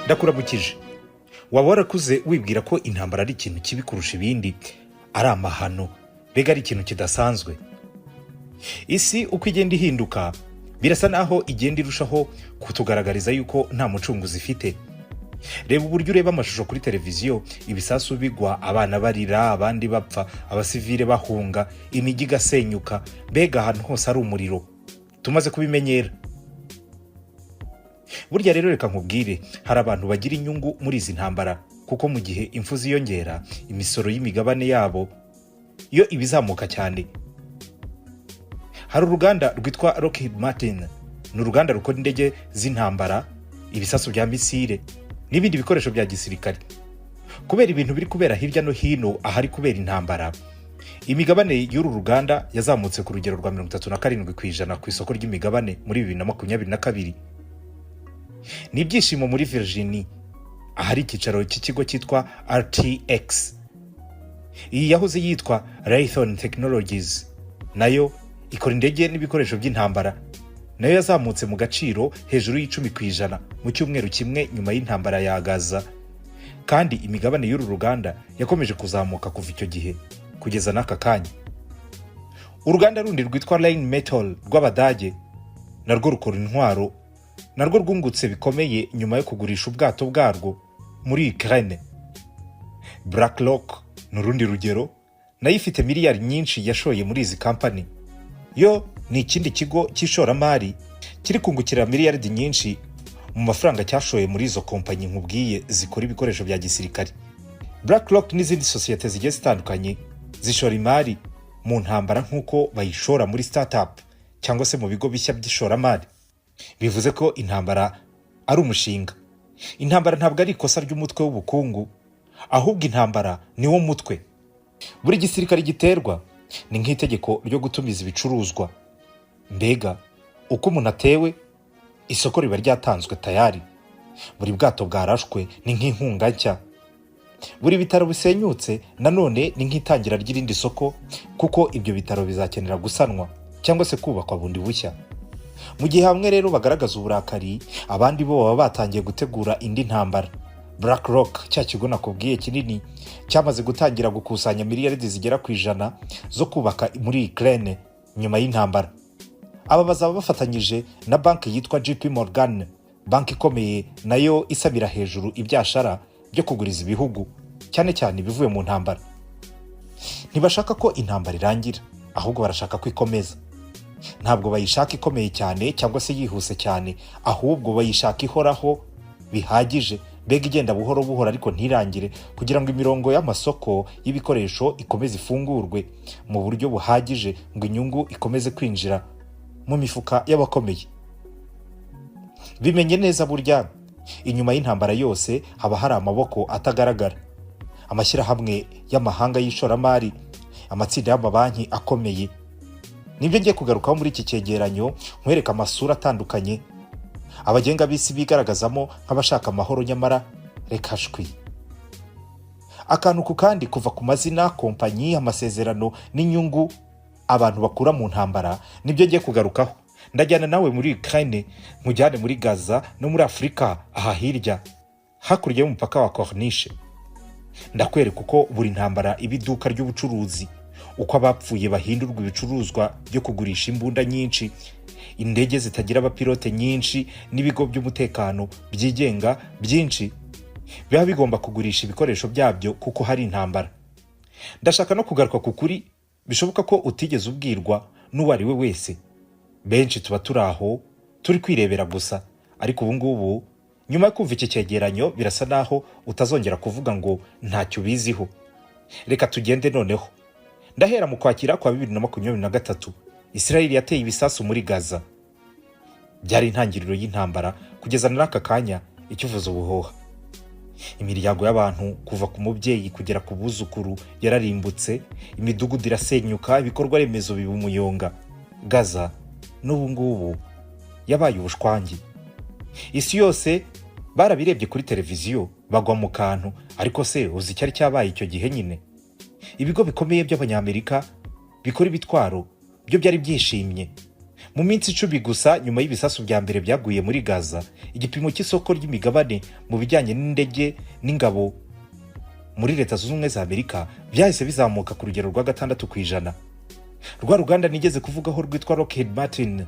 Ndakuramukije. Waba warakuze wibwira ko intambara ari ikintu kibi kurusha ibindi, ari amahano, mbega ari ikintu kidasanzwe. Isi uko igenda ihinduka, birasa naho igenda irushaho kutugaragariza yuko nta mucunguzi ifite. Reba uburyo ureba amashusho kuri televiziyo, ibisasu bigwa, abana barira, abandi bapfa, abasivile bahunga, imijyi igasenyuka, mbega ahantu hose ari umuriro. Tumaze kubimenyera. Burya rero reka nkubwire, hari abantu bagira inyungu muri izi ntambara, kuko mu gihe impfu ziyongera, imisoro y'imigabane yabo yo ibizamuka cyane. Hari uruganda rwitwa Lockheed Martin, ni uruganda rukora indege z'intambara, ibisasu bya misile n'ibindi bikoresho bya gisirikare. Kubera ibintu biri kubera hirya no hino ahari kubera intambara, imigabane y'uru ruganda yazamutse ku rugero rwa 37% ku isoko ry'imigabane muri 2022. Ni ibyishimo muri Virginia, ahari icyicaro cy'ikigo cyitwa RTX. Iyi yahoze yitwa Raytheon Technologies, nayo ikora indege n'ibikoresho by'intambara, nayo yazamutse mu gaciro hejuru y'10% mu cyumweru kimwe nyuma y'intambara ya Gaza. Kandi imigabane y'uru ruganda yakomeje kuzamuka kuva icyo gihe kugeza n'aka kanya. Uruganda rundi rwitwa Rhine Metall rw'Abadage, narwo rukora intwaro, narwo rwungutse bikomeye nyuma yo kugurisha ubwato bwarwo muri Ukraine. BlackRock n'urundi rugero, nayo ifite miliyari nyinshi yashoye muri izi company. Yo ni ikindi kigo cy'ishoramari kiri kungukira miliyaridi nyinshi mu mafaranga cyashoye muri izo kompanyi nkubwiye zikora ibikoresho bya gisirikare. BlackRock n'izindi sosiyete zigiye zitandukanye zishora imari mu ntambara nk'uko bayishora muri startup cyangwa se mu bigo bishya by'ishoramari. Bivuze ko intambara ari umushinga. Intambara ntabwo ari ikosa ry'umutwe w'ubukungu, ahubwo intambara ni wo mutwe. Buri gisirikare giterwa ni nk'itegeko ryo gutumiza ibicuruzwa. Mbega uko umuntu atewe, isoko riba ryatanzwe tayari. Buri bwato bwarashwe ni nk'inkunga nshya. Buri bitaro bisenyutse nanone ni nk'itangira ry'irindi soko, kuko ibyo bitaro bizakenera gusanwa cyangwa se kubakwa bundi bushya. Mu gihe hamwe rero bagaragaza uburakari, abandi bo baba batangiye gutegura indi ntambara. BlackRock, cya kigo nakubwiye kinini, cyamaze gutangira gukusanya miliyaridi zigera ku 100 zo kubaka muri Ukraine nyuma y'intambara. Aba bazaba bafatanyije na banki yitwa JP Morgan, banki ikomeye nayo isabira hejuru ibyashara byo kuguriza ibihugu, cyane cyane bivuye mu ntambara. Ntibashaka ko intambara irangira, ahubwo barashaka ko ikomeza. Ntabwo bayishaka ikomeye cyane cyangwa se yihuse cyane, ahubwo bayishaka ihoraho bihagije, mbega igenda buhoro buhoro ariko ntirangire, kugira ngo imirongo y'amasoko y'ibikoresho ikomeze ifungurwe mu buryo buhagije, ngo inyungu ikomeze kwinjira mu mifuka y'abakomeye. Bimenye neza burya inyuma y'intambara yose haba hari amaboko atagaragara. Amashyirahamwe y'amahanga y'ishoramari, amatsinda y'amabanki akomeye. Nibyo ngiye kugarukaho muri iki cyegeranyo, nkwereka amasura atandukanye abagenga bisi bigaragazamo nk'abashaka amahoro, nyamara reka shwi. Akantu ku kandi, kuva ku mazina, kompanyi, amasezerano n'inyungu abantu bakura mu ntambara, nibyo ngiye kugarukaho. Ndajyana nawe muri Ukraine, nkujyane muri Gaza no muri Afrika aha hirya hakurya y'umupaka wa Corniche. Ndakwereka uko buri ntambara ibiduka ry'ubucuruzi, uko abapfuye bahindurwa ibicuruzwa byo kugurisha imbunda nyinshi, indege zitagira abapilote nyinshi, n'ibigo by'umutekano byigenga byinshi biba bigomba kugurisha ibikoresho byabyo kuko hari intambara. Ndashaka no kugaruka ku kuri bishoboka ko utigeze ubwirwa n'uwo ari we wese. Benshi tuba turaho turi kwirebera gusa, ariko ubu ngubu nyuma yo kumva iki cyegeranyo birasa naho utazongera kuvuga ngo ntacyo biziho. Reka tugende noneho. Ndahera mu Kwakira kwa 2023, Israel yateye ibisasu muri Gaza. Byari intangiriro y'intambara kugeza n'aka kanya ikivuza ubuhoha. Imiryango y'abantu kuva ku mubyeyi kugera ku buzukuru yararimbutse, imidugudu irasenyuka, ibikorwa remezo biba umuyonga. Gaza n'ubu ngubu yabaye ubushwangi. Isi yose barabirebye kuri televiziyo bagwa mu kantu. Ariko se uzi icyari cyabaye icyo gihe nyine? Ibigo bikomeye by'Abanyamerika bikora ibitwaro byo byari byishimye. Mu minsi 10 gusa nyuma y'ibisasu bya mbere byaguye muri Gaza, igipimo cy'isoko ry'imigabane mu bijyanye n'indege n'ingabo muri Leta Zunze Ubumwe za Amerika byahise bizamuka ku rugero rwa 6%. Rwa ruganda nigeze kuvugaho rwitwa Lockheed Martin,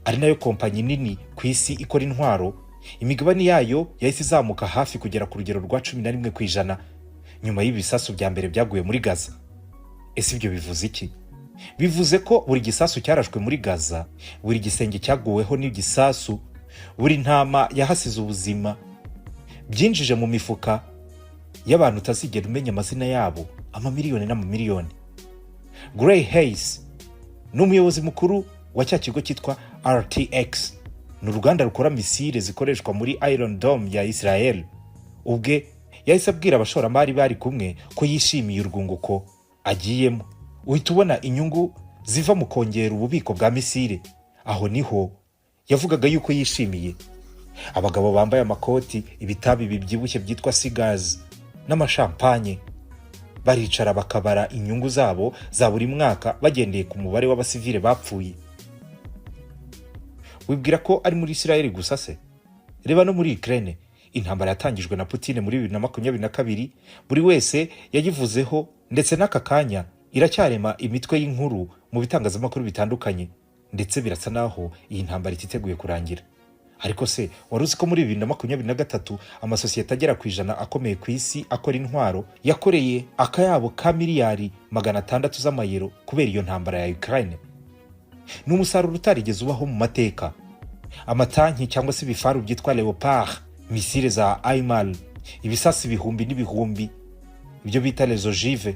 ari nayo kompanyi nini ku isi ikora intwaro, imigabane yayo yahise izamuka hafi kugera ku rugero rwa 11% nyuma y'ibisasu bya mbere byaguye muri Gaza. Ese ibyo bivuze iki? Bivuze ko buri gisasu cyarashwe muri Gaza, buri gisenge cyaguweho n'igisasu, buri ntama yahasize ubuzima, byinjije mu mifuka y'abantu utazigera umenya amazina yabo amamiliyoni n'amamiliyoni. Gray Hayes ni umuyobozi mukuru wa cya kigo cyitwa RTX, ni uruganda rukora misile zikoreshwa muri Iron Dome ya Israel. Ubwe yahise abwira abashoramari bari kumwe ko yishimiye urwunguko agiyemo. Uhita ubona inyungu ziva mu kongera ububiko bwa misile. Aho niho yavugaga yuko yishimiye. Abagabo bambaye amakoti, ibitabi bibyibushye byitwa cigars n'amashampanye baricara bakabara inyungu zabo za buri mwaka bagendeye ku mubare w'abasivile bapfuye. Wibwira ko ari muri Israel gusa se? Reba no muri Ukraine, intambara yatangijwe na Putin muri 2022, buri wese yagivuzeho, ndetse n'aka kanya iracyarema imitwe y'inkuru mu bitangazamakuru bitandukanye, ndetse birasa naho iyi ntambara ititeguye kurangira. Ariko se wari uzi ko muri 2023 amasosiyete agera ku 100 akomeye ku isi akora intwaro yakoreye akayabo ka miliyari 600 z'amayero kubera iyo ntambara ya Ukraine? Ni umusaruro utarigeze ubaho mu mateka. Amatanki cyangwa se ibifaru byitwa Leopard, misile za Aimal, ibisasi ibihumbi n'ibihumbi ibyo bita les ogives,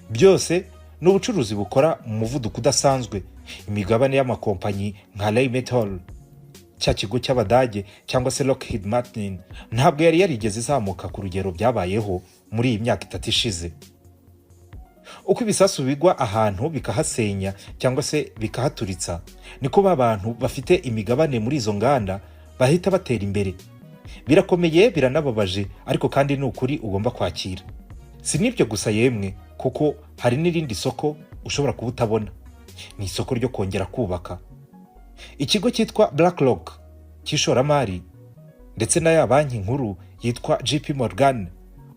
byose ni ubucuruzi bukora mu muvuduko udasanzwe. Imigabane y'amakompanyi nka Rheinmetall, cya kigo cy'Abadage, cyangwa se Lockheed Martin ntabwo yari yarigeze izamuka ku rugero byabayeho muri iyi myaka 3 ishize. Uko ibisasu bigwa ahantu bikahasenya cyangwa se bikahaturitsa, niko babantu bafite imigabane muri izo nganda bahita batera imbere. Birakomeye, biranababaje, ariko kandi ni ukuri ugomba kwakira. Si nibyo gusa yemwe, kuko hari n'irindi soko ushobora kuba utabona. Ni isoko ryo kongera kubaka. Ikigo cyitwa BlackRock cy'ishoramari ndetse na ya banki nkuru yitwa JP Morgan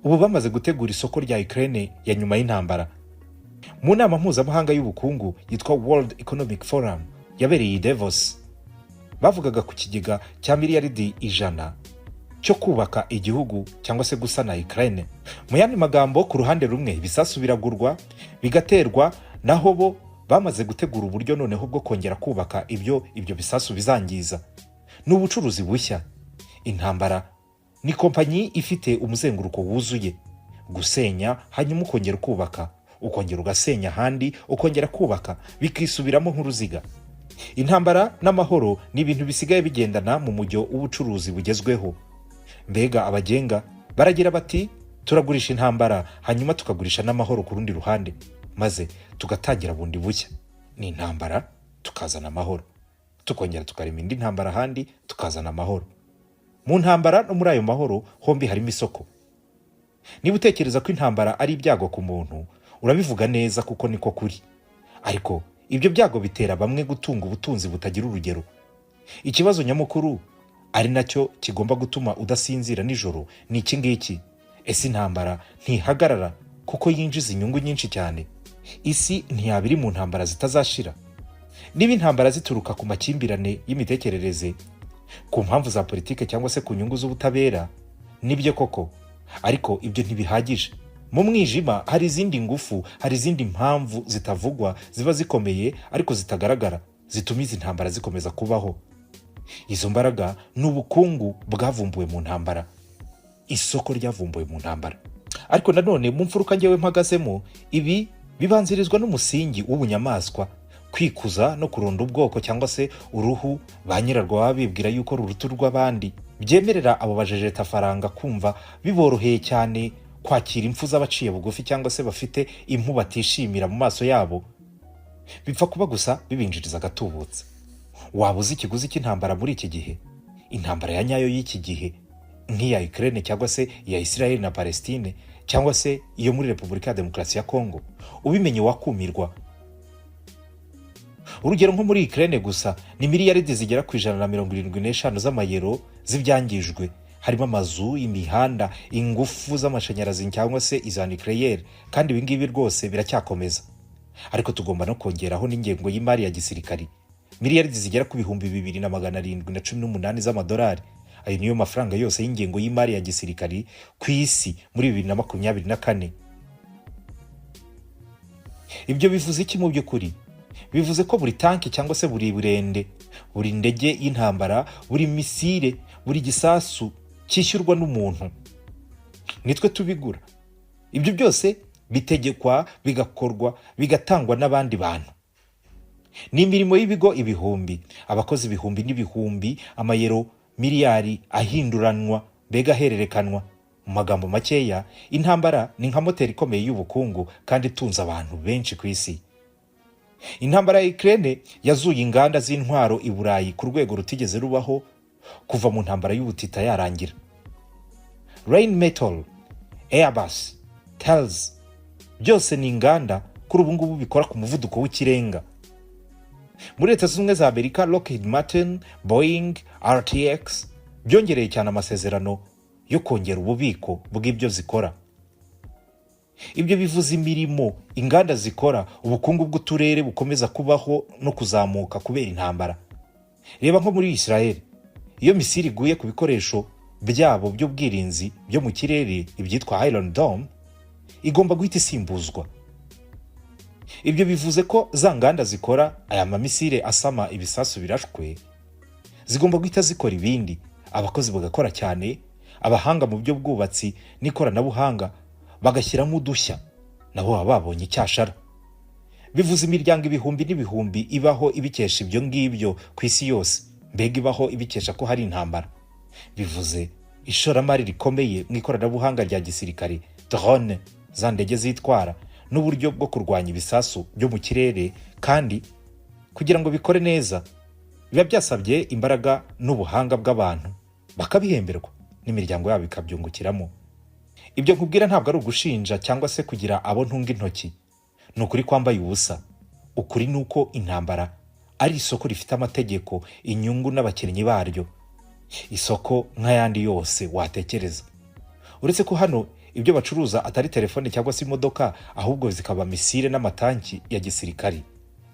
ubu bamaze gutegura isoko rya Ukraine ya nyuma y'intambara. Mu nama mpuzamahanga y'ubukungu yitwa World Economic Forum yabereye i Davos, bavugaga ku kigega cya miliyaridi 100 cyo kubaka igihugu cyangwa se gusana Ukraine. Mu yandi magambo, ku ruhande rumwe ibisasu biragurwa bigaterwa, naho bo bamaze gutegura uburyo noneho bwo kongera kubaka ibyo bisasu bizangiza. Ni ubucuruzi bushya. Intambara ni kompanyi ifite umuzenguruko wuzuye: gusenya, hanyuma ukongera kubaka, ukongera ugasenya handi, ukongera kubaka, bikisubiramo nk'uruziga. Intambara n'amahoro ni ibintu bisigaye bigendana mu mujyo w'ubucuruzi bugezweho. Mbega abagenga baragira bati, turagurisha intambara hanyuma tukagurisha n'amahoro ku rundi ruhande, maze tugatangira bundi bushya. Ni intambara tukazana amahoro, tukongera tukarema indi ntambara handi, tukazana amahoro. Mu ntambara no muri ayo mahoro hombi harimo isoko. Niba utekereza ko intambara ari ibyago ku muntu, urabivuga neza kuko niko kuri. Ariko ibyo byago bitera bamwe gutunga ubutunzi butagira urugero. Ikibazo nyamukuru ari nacyo kigomba gutuma udasinzira nijoro ni iki ngiki: ese intambara ntihagarara kuko yinjiza inyungu nyinshi cyane? Isi ntiyabiri mu ntambara zitazashira? Niba intambara zituruka ku makimbirane y'imitekerereze, ku mpamvu za politike cyangwa se ku nyungu z'ubutabera, nibyo koko, ariko ibyo ntibihagije. Mu mwijima hari izindi ngufu, hari izindi mpamvu zitavugwa, ziba zikomeye ariko zitagaragara, zituma izi ntambara zikomeza kubaho. Izo mbaraga ni ubukungu bwavumbuwe mu ntambara, isoko ryavumbuwe mu ntambara. Ariko nanone mu mfuruka ngewe mpagazemo, ibi bibanzirizwa n'umusingi w'ubunyamaswa, kwikuza no kurunda ubwoko cyangwa se uruhu ba nyirarwo baba bibwira yuko ruruta rw'abandi, byemerera abo bajejeta faranga kumva biboroheye cyane kwakira impfu z'abaciye bugufi cyangwa se bafite impu batishimira mu maso yabo. Bipfa kuba gusa bibinjiriza agatubutse. Waba uzi ikiguzi cy'intambara muri iki gihe? Intambara ya nyayo y'iki gihe nk'iya Ukraine cyangwa se iya Israel na Palestine cyangwa se iyo muri Repubulika ya Demokarasi ya Kongo, ubimenye wakumirwa. Urugero nko muri Ukraine gusa ni miliyaridi zigera ku 175 z'amayero z'ibyangijwe, harimo amazu, imihanda, ingufu z'amashanyarazi cyangwa se iza nucleaire, kandi ibi ngibi rwose biracyakomeza. Ariko tugomba no kongeraho n'ingengo y'imari ya gisirikari, miliyaridi zigera ku 2,718 z'amadolari. Ayo niyo mafaranga yose y'ingengo y'imari ya gisirikari ku isi muri 2024. Ibyo bivuze iki mu by'ukuri? Bivuze ko buri tanki cyangwa se buri burende, buri ndege y'intambara, buri misile, buri gisasu cyishyurwa n'umuntu. Nitwe tubigura. Ibyo byose bitegekwa, bigakorwa, bigatangwa n'abandi bantu. Ni imirimo y'ibigo ibihumbi, abakozi ibihumbi n'ibihumbi, amayero miliyari ahinduranwa, mbega hererekanwa. Mu magambo makeya, intambara ni nka moteri ikomeye y'ubukungu kandi itunze abantu benshi ku isi. Intambara ya Ukraine yazuye inganda z'intwaro i Burayi ku rwego rutigeze rubaho kuva mu ntambara y'ubutita yarangira. Rheinmetall, Airbus, Thales, byose ni inganda kuri ubu ngubu bikora ku muvuduko w'ikirenga. Muri Leta Zunze Ubumwe za Amerika, Lockheed Martin, Boeing, RTX byongereye cyane amasezerano yo kongera ububiko bw'ibyo zikora. Ibyo bivuze imirimo inganda zikora, ubukungu bw'uturere bukomeza kubaho no kuzamuka kubera intambara. Reba nko muri Israel, iyo misiri iguye ku bikoresho byabo by'ubwirinzi byo mu kirere, ibyitwa Iron Dome, igomba guhita isimbuzwa. Ibyo bivuze ko za nganda zikora aya mamisire asama ibisasu birashwe zigomba guhita zikora ibindi, abakozi bagakora cyane, abahanga mu byo bwubatsi n'ikoranabuhanga bagashyiramo udushya, nabo baba babonye icyashara. Bivuze imiryango ibihumbi n'ibihumbi ibaho ibikesha ibyo ngibyo ku isi yose, mbega ibaho ibikesha ko hari intambara. Bivuze ishoramari rikomeye mu ikoranabuhanga rya gisirikare, drone, za ndege zitwara, n'uburyo bwo kurwanya ibisasu byo mu kirere, kandi kugira ngo bikore neza biba byasabye imbaraga n'ubuhanga bw'abantu, bakabihemberwa n'imiryango yabo ikabyungukiramo. Ibyo nkubwira ntabwo ari ugushinja cyangwa se kugira abo ntunga intoki, ni ukuri kwambaye ubusa. Ukuri ni uko intambara ari isoko rifite amategeko, inyungu n'abakinnyi baryo, isoko nk'ayandi yose watekereza. Uretse ko hano ibyo bacuruza atari telefone cyangwa se imodoka, ahubwo zikaba misile n'amatanki ya gisirikari.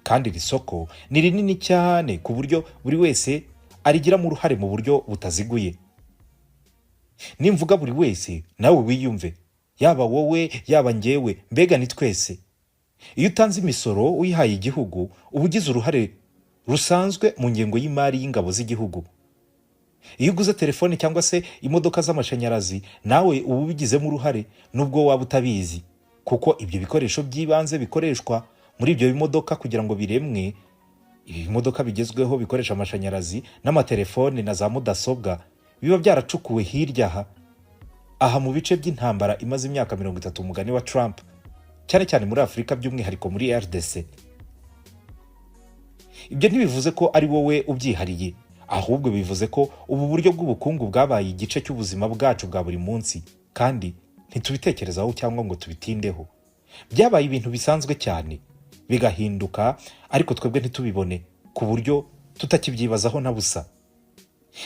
Kandi iri soko ni rinini cyane ku buryo buri wese arigiramo uruhare mu buryo butaziguye. Nimvuga buri wese, nawe wiyumve, yaba wowe yaba njyewe, mbega ni twese. Iyo utanze imisoro uyihaye igihugu, uba ugize uruhare rusanzwe mu ngengo y'imari y'ingabo z'igihugu. Iyo uguze telefone cyangwa se imodoka z'amashanyarazi, nawe uba ubigizemo uruhare nubwo waba utabizi, kuko ibyo bikoresho by'ibanze bikoreshwa muri ibyo bimodoka kugira ngo biremwe. Ibi bimodoka bigezweho bikoresha amashanyarazi n'amatelefone na za mudasobwa biba byaracukuwe hirya aha mu bice by'intambara imaze imyaka 30 umugani wa Trump, cyane cyane muri Afurika, by'umwihariko muri RDC. Ibyo ntibivuze ko ari wowe ubyihariye, ahubwo bivuze ko ubu buryo bw'ubukungu bwabaye igice cy'ubuzima bwacu bwa buri munsi, kandi ntitubitekerezaho cyangwa ngo tubitindeho. Byabaye ibintu bisanzwe cyane, bigahinduka, ariko twebwe ntitubibone ku buryo tutakibyibazaho na busa.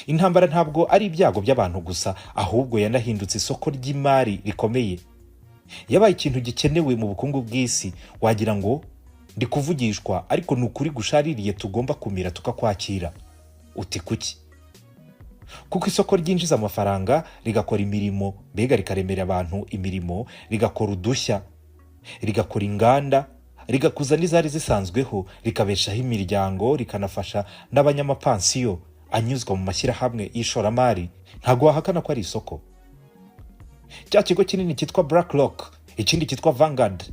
Intambara ntabwo ari ibyago by'abantu gusa, ahubwo yanahindutse isoko ry'imari rikomeye. Yabaye ikintu gikenewe mu bukungu bw'isi. Wagira ngo ndi kuvugishwa, ariko ni ukuri gushaririye tugomba kumira tukakwakira. Uti kuki? Kuko isoko ryinjiza amafaranga, rigakora imirimo, mbega rikaremera abantu imirimo, rigakora udushya, rigakora inganda, rigakuza n'izari zisanzweho, rikabeshaho imiryango, rikanafasha n'abanyamapansiyo anyuzwa mu mashyirahamwe y'ishoramari. Ntabwo wahakana ko ari isoko. Cya kigo kinini cyitwa BlackRock, ikindi cyitwa Vanguard,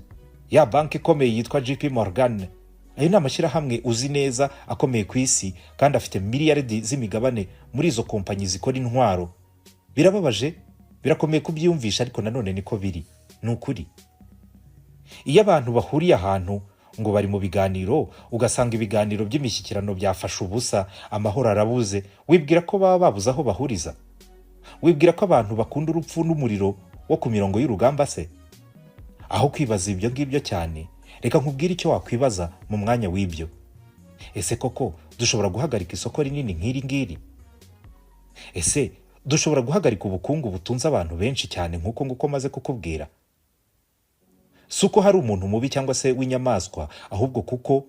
ya banki ikomeye yitwa JP Morgan, ayo ni amashyirahamwe uzi neza akomeye ku isi, kandi afite miliyaridi z'imigabane muri izo kompanyi zikora intwaro. Birababaje, birakomeye kubyiyumvisha, ariko nanone niko biri. Ni ukuri. Iyo abantu bahuriye ahantu ngo bari mu biganiro, ugasanga ibiganiro by'imishyikirano byafashe ubusa, amahoro arabuze, wibwira ko baba babuze aho bahuriza? wibwira ko abantu bakunda urupfu n'umuriro wo ku mirongo y'urugamba se? Aho kwibaza ibyo ngibyo cyane, reka nkubwire icyo wakwibaza mu mwanya w'ibyo. Ese koko dushobora guhagarika isoko rinini nk'iri ngiri? Ese dushobora guhagarika ubukungu butunze abantu benshi cyane nk'uko nguko maze kukubwira? Si uko hari umuntu mubi cyangwa se w'inyamaswa, ahubwo kuko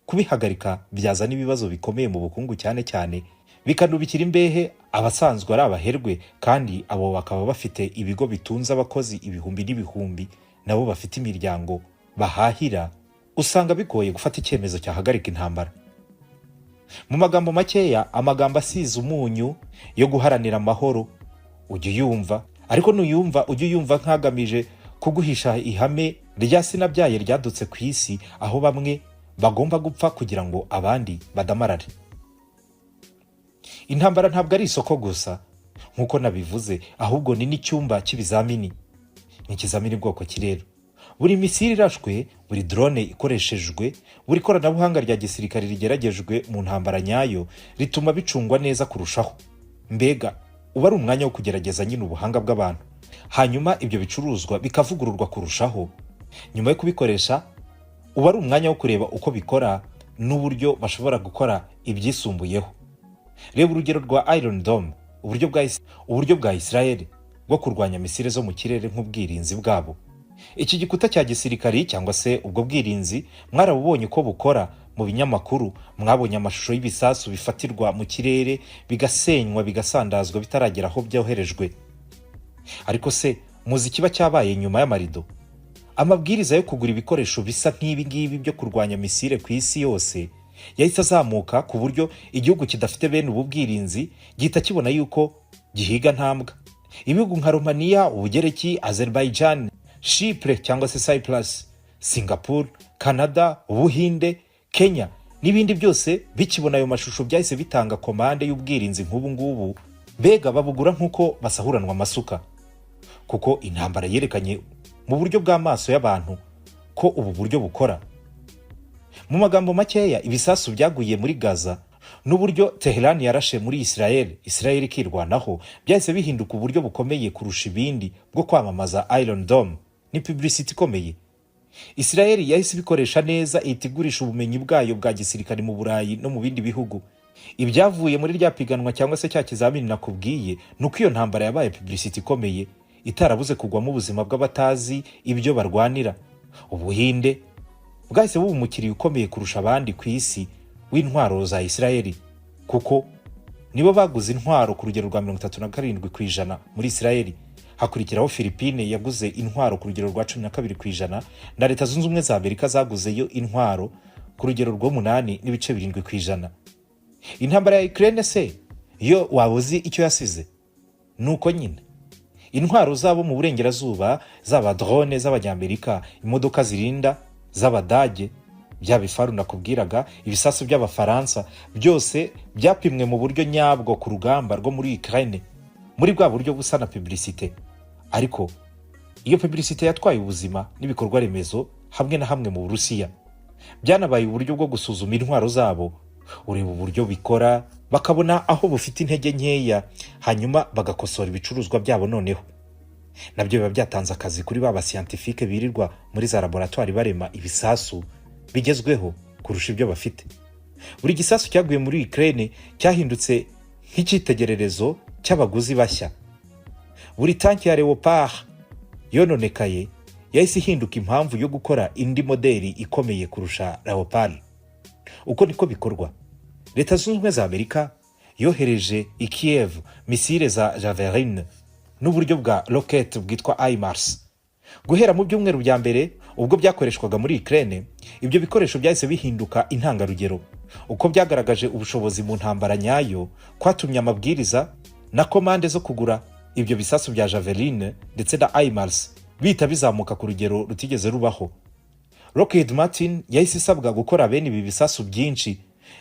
kubihagarika byazana ibibazo bikomeye mu bukungu, cyane cyane bikanubikira imbehe abasanzwe ari abaherwe, kandi abo bakaba bafite ibigo bitunze abakozi ibihumbi n'ibihumbi, nabo bafite imiryango bahahira. Usanga bigoye gufata icyemezo cyahagarika intambara. Mu magambo makeya, amagambo asize umunyu yo guharanira amahoro ujye uyumva, ariko nuyumva ujye uyumva nk'agamije kuguhisha ihame rya sinabyaye ryadutse ku isi, aho bamwe bagomba gupfa kugira ngo abandi badamarare. Intambara ntabwo ari isoko gusa nk'uko nabivuze, ahubwo ni n'icyumba cy'ibizamini. Ni ikizamini bwoko ki rero? Buri misiri irashwe, buri drone ikoreshejwe, buri koranabuhanga rya gisirikare rigeragejwe mu ntambara nyayo rituma bicungwa neza kurushaho. Mbega uba ari umwanya wo kugerageza nyine ubuhanga bw'abantu, hanyuma ibyo bicuruzwa bikavugururwa kurushaho. Nyuma yo kubikoresha, uba ari umwanya wo kureba uko bikora n'uburyo bashobora gukora ibyisumbuyeho. Reba urugero rwa Iron Dome, uburyo bwa Israel bwo kurwanya misile zo mu kirere nk'ubwirinzi bwabo. Iki gikuta cya gisirikari cyangwa se ubwo bwirinzi mwarabubonye uko bukora mu binyamakuru, mwabonye amashusho y'ibisasu bifatirwa mu kirere bigasenywa bigasandazwa bitaragera aho byoherejwe. Ariko se muzi kiba cyabaye nyuma y'amarido? Amabwiriza yo kugura ibikoresho bisa nk'ibi ngibi byo kurwanya misile ku isi yose yahise azamuka, ku buryo igihugu kidafite bene ubu bwirinzi gihita kibona yuko gihiga ntambwa. Ibihugu nka Romania, Ubugereki, Azerbaijan, Chypre cyangwa se Cyprus, Singapore, Canada, Ubuhinde, Kenya n'ibindi byose bikibona ayo mashusho byahise bitanga komande y'ubwirinzi nk'ubu ngubu. Mbega babugura nk'uko basahuranwa amasuka, kuko intambara yerekanye mu buryo bw'amaso y'abantu ko ubu buryo bukora. Mu magambo makeya, ibisasu byaguye muri Gaza n'uburyo Tehran yarashe muri Israel ikirwanaho byahise bihinduka uburyo bukomeye kurusha ibindi bwo kwamamaza Iron Dome. Ni publicity ikomeye. Israel yahise ibikoresha neza, itigurisha ubumenyi bwayo bwa gisirikare mu Burayi no mu bindi bihugu. Ibyavuye muri rya piganwa cyangwa se cya kizamini nakubwiye, nuko iyo ntambara yabaye publicity ikomeye itarabuze kugwamo ubuzima bw'abatazi ibyo barwanira. Ubuhinde bwahise buba umukiriya ukomeye kurusha abandi ku isi w'intwaro za Israel, kuko nibo baguze intwaro ku rugero rwa 37% muri Israel. Hakurikiraho Philippines yaguze intwaro ku rugero rwa 12%, na Leta Zunze Ubumwe za Amerika zaguzeyo intwaro ku rugero rwa 8.7%. Intambara ya Ukraine se yo wabuzi icyo yasize? Nuko nyine intwaro zabo mu burengerazuba, zaba drone z'abanyamerika, imodoka zirinda z'Abadage, bya bifaru nakubwiraga, ibisasu by'Abafaransa, byose byapimwe mu buryo nyabwo ku rugamba rwo muri Ukraine, muri bwa buryo busa na publicité. Ariko iyo publicité yatwaye ubuzima n'ibikorwa remezo hamwe na hamwe mu Burusiya. Byanabaye uburyo bwo gusuzuma intwaro zabo, ureba uburyo bikora, bakabona aho bufite intege nkeya, hanyuma bagakosora ibicuruzwa byabo. Noneho nabyo biba byatanze akazi kuri ba scientifique birirwa muri za laboratoire barema ibisasu bigezweho kurusha ibyo bafite. Buri gisasu cyaguye muri Ukraine cyahindutse nk'icyitegererezo cy'abaguzi bashya. Buri tanki ya Leopard yononekaye yahise ihinduka impamvu yo gukora indi modeli ikomeye kurusha Leopard. Uko niko bikorwa. Leta Zunze Ubumwe za Amerika yohereje i Kiev misile za Javelin n'uburyo bwa rocket bwitwa HIMARS. Guhera mu byumweru bya mbere ubwo byakoreshwaga muri Ukraine, ibyo bikoresho byahise bihinduka intangarugero. Uko byagaragaje ubushobozi mu ntambara nyayo, kwatumye amabwiriza na komande zo kugura ibyo bisasu bya Javelin ndetse na HIMARS bita bizamuka ku rugero rutigeze rubaho. Lockheed Martin yahise isabwa gukora bene ibi bisasu byinshi,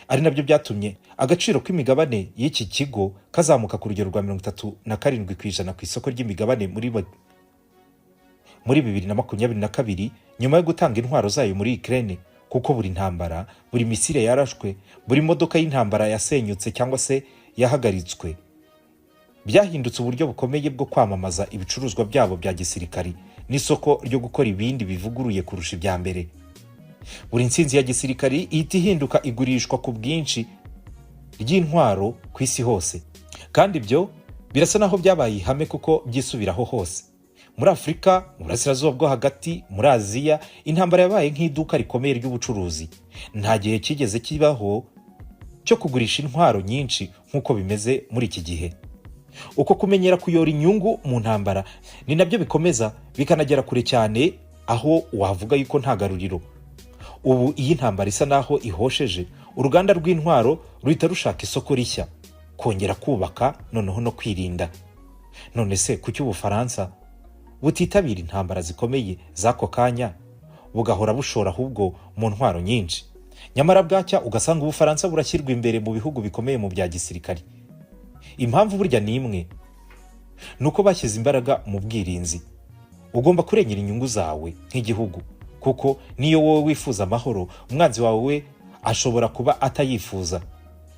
ari nabyo byatumye agaciro k'imigabane y'iki kigo kazamuka ku rugero rwa 37% ku isoko ry'imigabane muri 2022, nyuma yo gutanga intwaro zayo muri Ukraine. Kuko buri ntambara, buri misile yarashwe, buri modoka y'intambara yasenyutse cyangwa se yahagaritswe, byahindutse uburyo bukomeye bwo kwamamaza ibicuruzwa byabo bya gisirikari n'isoko ryo gukora ibindi bivuguruye kurusha ibya mbere. Buri ntsinzi ya gisirikari ihita ihinduka igurishwa ku bwinshi ry'intwaro ku isi hose, kandi ibyo birasa naho byabaye ihame kuko byisubiraho hose. Muri Afurika, mu burasirazuba bwo hagati, muri Aziya, intambara yabaye nk'iduka rikomeye ry'ubucuruzi. Nta gihe kigeze kibaho cyo kugurisha intwaro nyinshi nk'uko bimeze muri iki gihe. Uko kumenyera kuyora inyungu mu ntambara ni nabyo bikomeza bikanagera kure cyane, aho wavuga yuko nta garuriro. Ubu iyi ntambara isa naho ihosheje, uruganda rw'intwaro ruhita rushaka isoko rishya, kongera kubaka noneho no kwirinda. None se kuki Ubufaransa butitabira intambara zikomeye z'ako kanya, bugahora bushora ahubwo mu ntwaro nyinshi? Nyamara bwacya ugasanga Ubufaransa burashyirwa imbere mu bihugu bikomeye mu bya gisirikari. Impamvu burya ni imwe, nuko bashyize imbaraga mu bwirinzi. Ugomba kurengera inyungu zawe nk'igihugu, kuko niyo wowe wifuza amahoro, umwanzi wawe ashobora kuba atayifuza.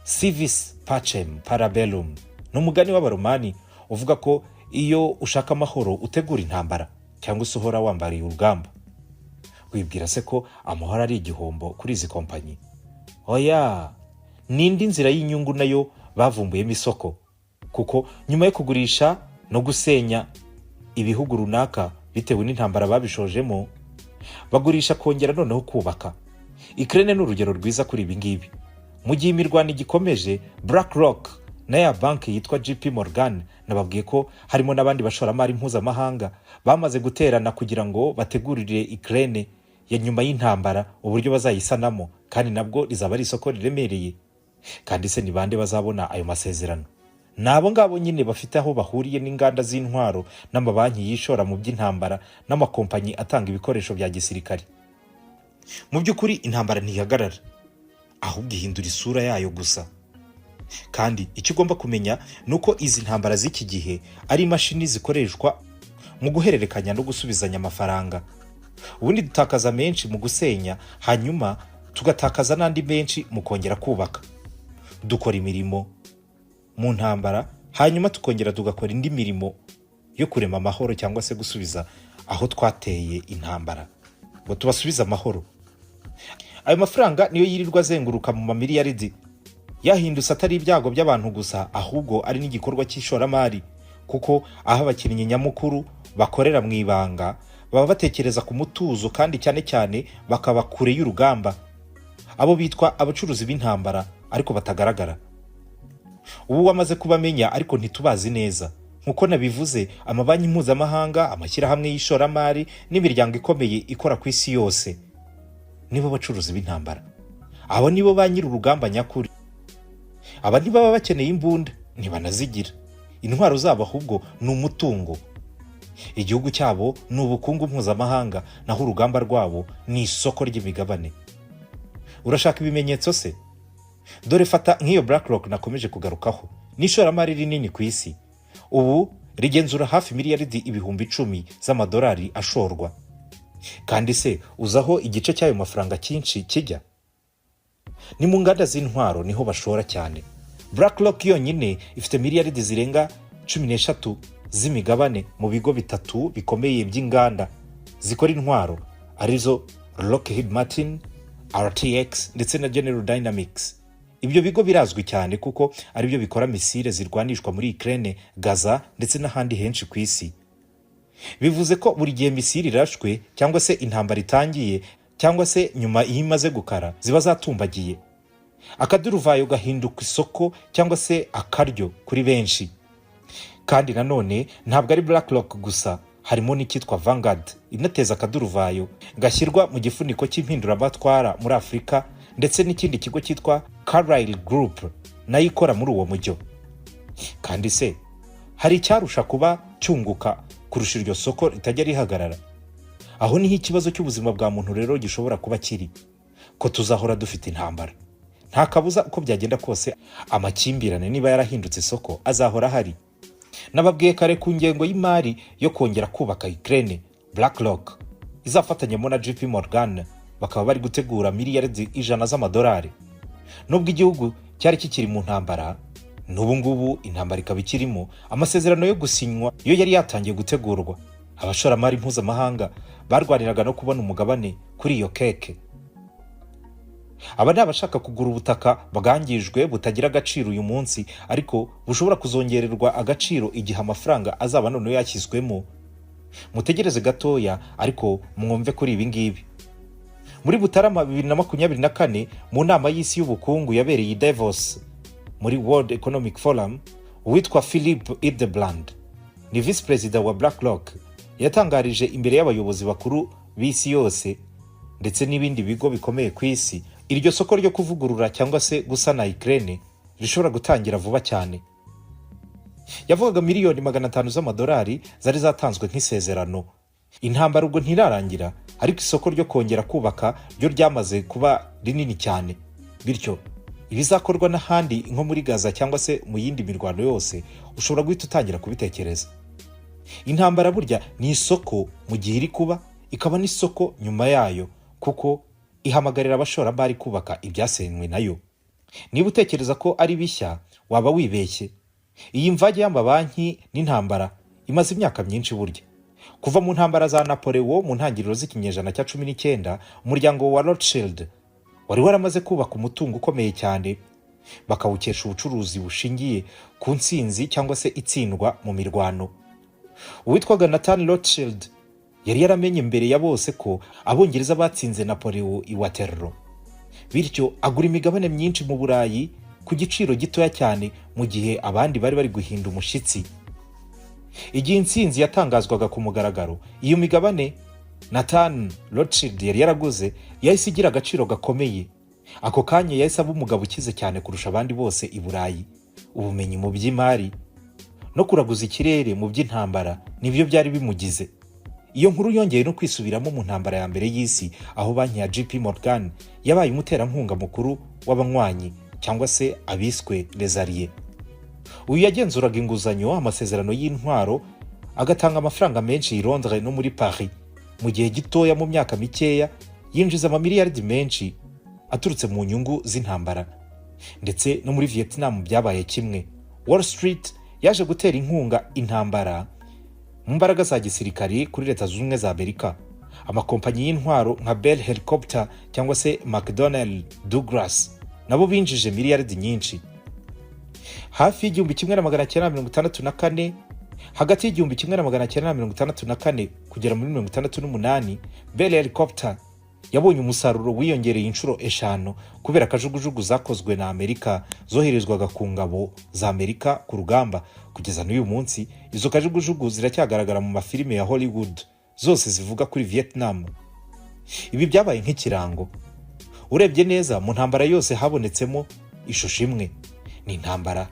Civis pacem para bellum ni umugani w'Abaromani uvuga ko iyo ushaka amahoro utegura intambara, cyangwa se uhora wambariye urugamba. Wibwira se ko amahoro ari igihombo kuri izi kompanyi? Oya, n'indi nzira y'inyungu nayo bavumbuyemo isoko, kuko nyuma yo kugurisha no gusenya ibihugu runaka bitewe n'intambara babishojemo, bagurisha kongera noneho kubaka. Ukraine ni urugero rwiza kuri ibi ngibi. Mu gihe imirwano igikomeje, BlackRock na ya banki yitwa JP Morgan, nababwiye ko harimo n'abandi bashoramari mpuzamahanga, bamaze guterana kugira ngo bategurire Ukraine ya nyuma y'intambara uburyo bazayisanamo, kandi nabwo rizaba ari isoko riremereye. Kandi se ni bande bazabona ayo masezerano? Nabo ngabo nyine bafite aho bahuriye n'inganda z'intwaro n'amabanki yishora mu by'intambara n'amakompanyi atanga ibikoresho bya gisirikari. Mu by'ukuri intambara ntihagarara, ahubwo ihindura isura yayo gusa. Kandi icyo ugomba kumenya nuko izi ntambara z'iki gihe ari imashini zikoreshwa mu guhererekanya no gusubizanya amafaranga. Ubundi dutakaza menshi mu gusenya, hanyuma tugatakaza n'andi menshi mu kongera kubaka. Dukora imirimo mu ntambara, hanyuma tukongera tugakora indi mirimo yo kurema amahoro cyangwa se gusubiza aho twateye intambara ngo tubasubize amahoro. Ayo mafaranga niyo yirirwa azenguruka mu mamiliyaridi, yahindutse atari ibyago by'abantu gusa, ahubwo ari n'igikorwa cy'ishoramari, kuko aho abakinnyi nyamukuru bakorera mu ibanga baba batekereza ku mutuzo, kandi cyane cyane bakaba kure y'urugamba. Abo bitwa abacuruzi b'intambara ariko batagaragara. Ubu wamaze kubamenya ariko ntitubazi neza. Nkuko nabivuze, amabanki mpuzamahanga, amashyirahamwe y'ishoramari n'imiryango ikomeye ikora ku isi yose nibo bacuruzi b'intambara. Abo nibo ba nyiri urugamba nyakuri. Aba ntibaba bakeneye imbunda, ntibanazigira. Intwaro zabo ahubwo ni umutungo. Igihugu cyabo ni ubukungu mpuzamahanga, naho urugamba rwabo ni isoko ry'imigabane. Urashaka ibimenyetso se? Dore fata nk'iyo BlackRock nakomeje kugarukaho. Ni ishoramari rinini ku isi. Ubu rigenzura hafi miliyaridi ibihumbi 10 z'amadolari ashorwa. Kandi se uzaho igice cy'ayo mafaranga cyinshi kijya? Ni mu nganda z'intwaro niho bashora cyane. BlackRock yonyine ifite miliyaridi zirenga 13 z'imigabane mu bigo bitatu bikomeye by'inganda zikora intwaro, arizo Lockheed Martin, RTX ndetse na General Dynamics. Ibyo bigo birazwi cyane kuko ari byo bikora misile zirwanishwa muri Ukraine, Gaza ndetse n'ahandi henshi ku isi. Bivuze ko buri gihe misile irashwe cyangwa se intambara itangiye cyangwa se nyuma imaze gukara, ziba zatumbagiye. Akaduruvayo gahinduka isoko cyangwa se akaryo kuri benshi. Kandi nanone ntabwo ari BlackRock gusa, harimo n'ikitwa Vanguard inateza akaduruvayo gashyirwa mu gifuniko cy'impinduramatwara muri Afurika, ndetse n'ikindi kigo cyitwa Carlyle Group nayo ikora muri uwo mujyo. Kandi se hari icyarusha kuba cyunguka kurusha iryo soko ritajya rihagarara? Aho niho ikibazo cy'ubuzima bwa muntu rero gishobora kuba kiri, ko tuzahora dufite intambara. Nta kabuza uko byagenda kose, amakimbirane niba yarahindutse isoko azahora hari. Nababwiye kare ku ngengo y'imari yo kongera kubaka Ukraine, BlackRock izafatanyamo na JP Morgan bakaba bari gutegura miliyaridi 100 z'amadolari. Nubwo igihugu cyari kikiri mu ntambara, n'ubu ngubu intambara ikaba ikirimo, amasezerano yo gusinywa yo yari yatangiye gutegurwa. Abashoramari mpuzamahanga barwaniraga no kubona umugabane kuri iyo keke. Aba ni abashaka kugura ubutaka bwangijwe butagira agaciro uyu munsi, ariko bushobora kuzongererwa agaciro igihe amafaranga azaba noneho yashyizwemo. Mutegereze gatoya ariko mwumve kuri ibi ngibi. Muri Butarama 2024 mu nama y'isi y'ubukungu yabereye i Davos muri World Economic Forum, uwitwa Philip Hildebrand ni vice president wa BlackRock yatangarije imbere y'abayobozi bakuru b'isi yose ndetse n'ibindi bigo bikomeye ku isi, iryo soko ryo kuvugurura cyangwa se gusana Ukraine rishobora gutangira vuba cyane. Yavugaga miliyoni 500 z'amadolari zari zatanzwe nk'isezerano. Intambara ubwo ntirarangira, ariko isoko ryo kongera kubaka ryo ryamaze kuba rinini cyane. Bityo ibizakorwa n'ahandi nko muri Gaza cyangwa se mu yindi mirwano yose ushobora guhita utangira kubitekereza. Intambara burya ni isoko mu gihe iri kuba, ikaba n'isoko nyuma yayo, kuko ihamagarira abashoramari kubaka ibyasenywe nayo. Niba utekereza ko ari bishya waba wibeshye. Iyi mvage y'amabanki n'intambara imaze imyaka myinshi burya. Kuva mu ntambara za Napoleon mu ntangiriro z'ikinyejana cya 19, umuryango wa Rothschild wari waramaze kubaka umutungo ukomeye cyane, bakawukesha ubucuruzi bushingiye ku ntsinzi cyangwa se itsindwa mu mirwano. Uwitwaga Nathan Rothschild yari yaramenye mbere ya bose ko Abongereza batsinze Napoleon i Waterloo. Bityo agura imigabane myinshi mu Burayi ku giciro gitoya cyane, mu gihe abandi bari guhinda umushyitsi. Igihe intsinzi yatangazwaga ku mugaragaro, iyo migabane Nathan Rothschild yari yaraguze yahise igira agaciro gakomeye. Ako kanya yahise aba umugabo ukize cyane kurusha abandi bose i Burayi. Ubumenyi mu by'imari no kuraguza ikirere mu by'intambara nibyo byari bimugize. Iyo nkuru yongeye no kwisubiramo mu ntambara ya mbere y'isi, aho banki ya JP Morgan yabaye umuterankunga mukuru w'abanywanyi cyangwa se abiswe les alliés. Uyu yagenzuraga inguzanyo, amasezerano y'intwaro, agatanga amafaranga menshi i Londres no muri Paris. Mu gihe gitoya, mu myaka mikeya, yinjiza amamiliyaridi menshi aturutse mu nyungu z'intambara. Ndetse no muri Vietnam byabaye kimwe. Wall Street yaje gutera inkunga intambara mu mbaraga za gisirikari kuri Leta Zunze Ubumwe za Amerika. Amakompanyi y'intwaro nka Bell Helicopter cyangwa se McDonnell Douglas nabo binjije miliyaridi nyinshi. Hafi y'igihumbi 1964, hagati y'igihumbi 1964 kugera muri 1968, Bell Helicopter yabonye umusaruro wiyongereye inshuro 5 kubera kajugujugu zakozwe na Amerika zoherezwaga ku ngabo za Amerika ku rugamba. Kugeza n'uyu munsi izo kajugujugu ziracyagaragara mu mafilime ya Hollywood, zose zivuga kuri Vietnam. Ibi byabaye nk'ikirango. Urebye neza, mu ntambara yose habonetsemo ishusho imwe. Ni intambara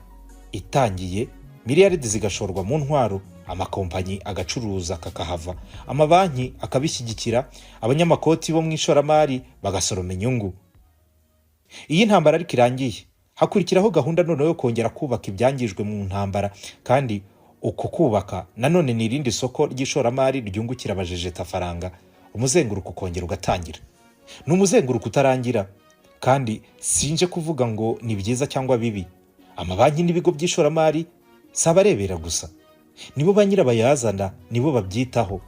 itangiye, miliyaridi zigashorwa mu ntwaro, amakompanyi agacuruza kakahava, amabanki akabishyigikira, abanyamakoti bo mu ishoramari bagasoroma inyungu. Iyi ntambara ariko irangiye, hakurikiraho gahunda none yo kongera kubaka ibyangijwe mu ntambara, kandi uko kubaka nanone ni irindi soko ry'ishoramari ryungukira abajejeta faranga. Umuzenguruko ukongera ugatangira. Ni umuzenguruko utarangira, kandi sinje kuvuga ngo ni byiza cyangwa bibi. Amabanki n'ibigo by'ishoramari sabarebera gusa, nibo banyirabayazana, nibo babyitaho.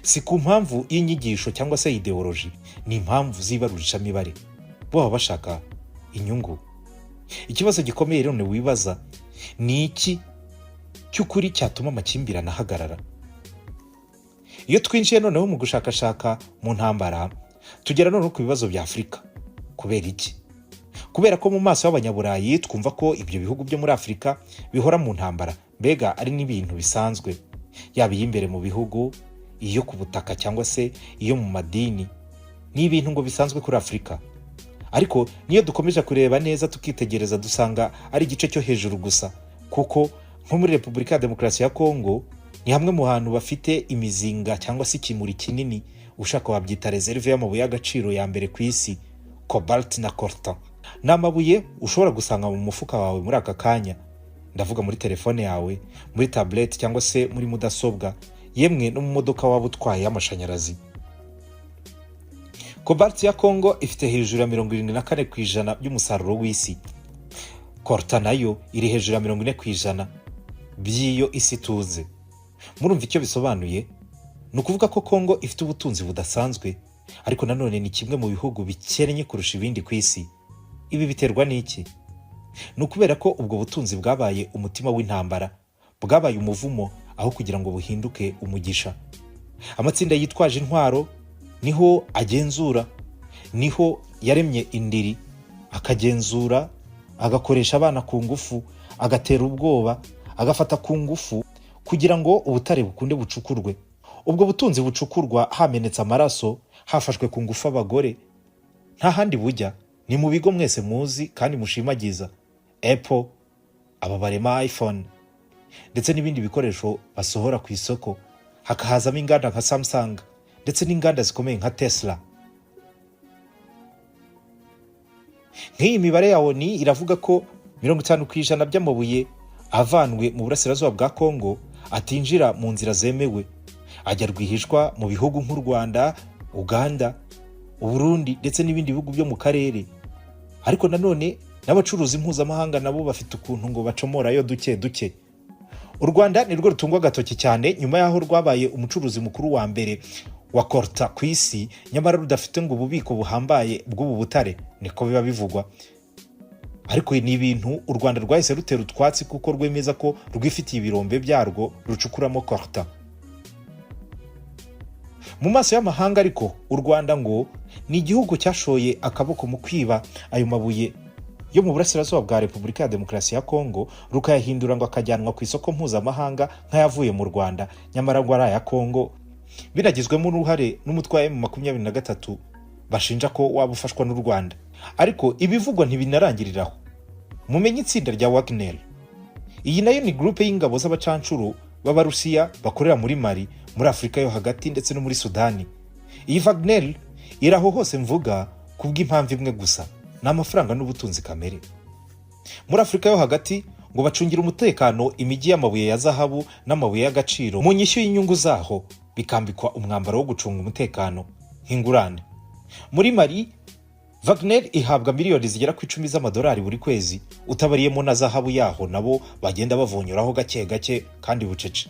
Si ku mpamvu y'inyigisho cyangwa se ideology, ni impamvu zibarurisha mibare. Bo baba bashaka inyungu. Ikibazo gikomeye rero wibaza ni iki cy'ukuri cyatuma amakimbirane ahagarara. Iyo twinjiye noneho mu gushakashaka mu ntambara, tugera noneho ku bibazo bya Afurika. Kubera iki? Kubera ko mu maso y'abanyaburayi twumva ko ibyo bihugu byo muri Afurika bihora mu ntambara, mbega ari n'ibintu bisanzwe, yaba imbere mu bihugu, iyo ku butaka cyangwa se iyo mu madini. Ni ibintu ngo bisanzwe kuri Afurika. Ariko niyo dukomeje kureba neza tukitegereza, dusanga ari igice cyo hejuru gusa, kuko nko muri Repubulika ya Demokarasi ya Kongo ni hamwe mu hantu bafite imizinga cyangwa se ikimuri kinini, ushaka wabyita reserve y'amabuye y'agaciro ya mbere ku isi, cobalt na coltan. N'amabuye ushobora gusanga mu mufuka wawe muri aka kanya. Ndavuga muri telefone yawe, muri tablet cyangwa se muri mudasobwa, yemwe no mu modoka waba utwaye y'amashanyarazi. Cobalt ya Kongo ifite hejuru ya 74% by'umusaruro w'isi. Korta nayo iri hejuru ya 40% by'iyo isi tuze. Murumva icyo bisobanuye? Ni ukuvuga ko Kongo ifite ubutunzi budasanzwe, ariko nanone ni kimwe mu bihugu bikennye kurusha ibindi ku isi. Ibi biterwa n'iki? Ni ukubera ko ubwo butunzi bwabaye umutima w'intambara, bwabaye umuvumo aho kugira ngo buhinduke umugisha. Amatsinda yitwaje intwaro niho agenzura, niho yaremye indiri, akagenzura, agakoresha abana ku ngufu, agatera ubwoba, agafata ku ngufu kugira ngo ubutare bukunde bucukurwe. Ubwo butunzi bucukurwa hamenetse amaraso, hafashwe ku ngufu abagore. Nta handi bujya, ni mu bigo mwese muzi kandi mushimagiza: Apple, aba barema iPhone, ndetse n'ibindi bikoresho basohora ku isoko. Hakahazamo inganda nka Samsung ndetse n'inganda zikomeye nka Tesla. Nk'iyi mibare ya ONU iravuga ko 50% by'amabuye avanwe mu burasirazuba bwa Kongo atinjira mu nzira zemewe, ajya rwihishwa mu bihugu nk'u Rwanda, Uganda, Burundi ndetse n'ibindi bihugu byo mu karere. Ariko nanone n'abacuruzi mpuzamahanga nabo bafite ukuntu ngo bacomorayo duke duke. U Rwanda nirwo rutungwa agatoki cyane nyuma yaho rwabaye umucuruzi mukuru wa mbere wa Korta ku isi, nyamara rudafite ngo ububiko buhambaye bw'ubu butare, niko biba bivugwa. Ariko ni ibintu u Rwanda rwahise rutera utwatsi kuko rwemeza ko rwifitiye ibirombe byarwo rucukuramo Korta. Mu maso y'amahanga ariko u Rwanda ngo ni igihugu cyashoye akaboko mu kwiba ayo mabuye yo mu burasirazuba bwa Repubulika ya Demokarasi ya Kongo, rukayahindura ngo akajyanwa ku isoko mpuzamahanga nk'ayavuye mu Rwanda, nyamara ngo ari aya Kongo. Binagizwemo uruhare n'umutwe wa M23 bashinja ko wabufashwa n'u Rwanda. Ariko ibivugwa ntibinarangiriraho. Mumenye itsinda rya Wagner. Iyi nayo ni groupe y'ingabo z'abacancuro b'Abarusiya bakorera muri Mali, muri Afrika yo hagati ndetse no muri Sudani. Iyi Wagner iraho hose mvuga kubw'impamvu imwe gusa: n'amafaranga n'ubutunzi kamere. Muri Afrika yo hagati ngo bacungira umutekano imijyi y'amabuye ya zahabu n'amabuye y'agaciro, mu nyishyu y'inyungu zaho bikambikwa umwambaro wo gucunga umutekano nk'ingurane. Muri Mali, Wagner ihabwa miliyoni zigera ku 10 z'amadolari buri kwezi, utabariyemo na zahabu yaho nabo bagenda bavunyoraho gake gake kandi bucece.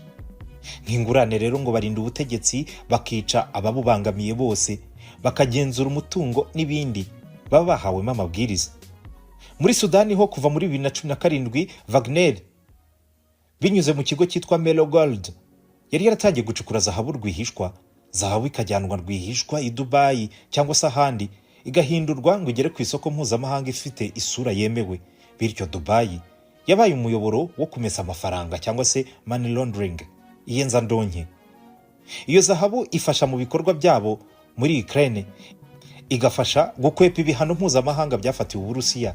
Nk'ingurane rero ngo barinda ubutegetsi, bakica ababubangamiye bose, bakagenzura umutungo n'ibindi baba bahawemo amabwiriza. Muri Sudani ho kuva muri 2017 Wagner binyuze mu kigo cyitwa Melo Gold yari yaratangiye gucukura zahabu rwihishwa. Zahabu ikajyanwa rwihishwa i Dubai cyangwa se ahandi, igahindurwa ngo igere ku isoko mpuzamahanga ifite isura yemewe. Bityo Dubai yabaye umuyoboro wo kumesa amafaranga cyangwa se money laundering, iyenza ndonke. Iyo zahabu ifasha mu bikorwa byabo muri Ukraine, igafasha gukwepa ibihano mpuzamahanga byafatiwe Uburusiya,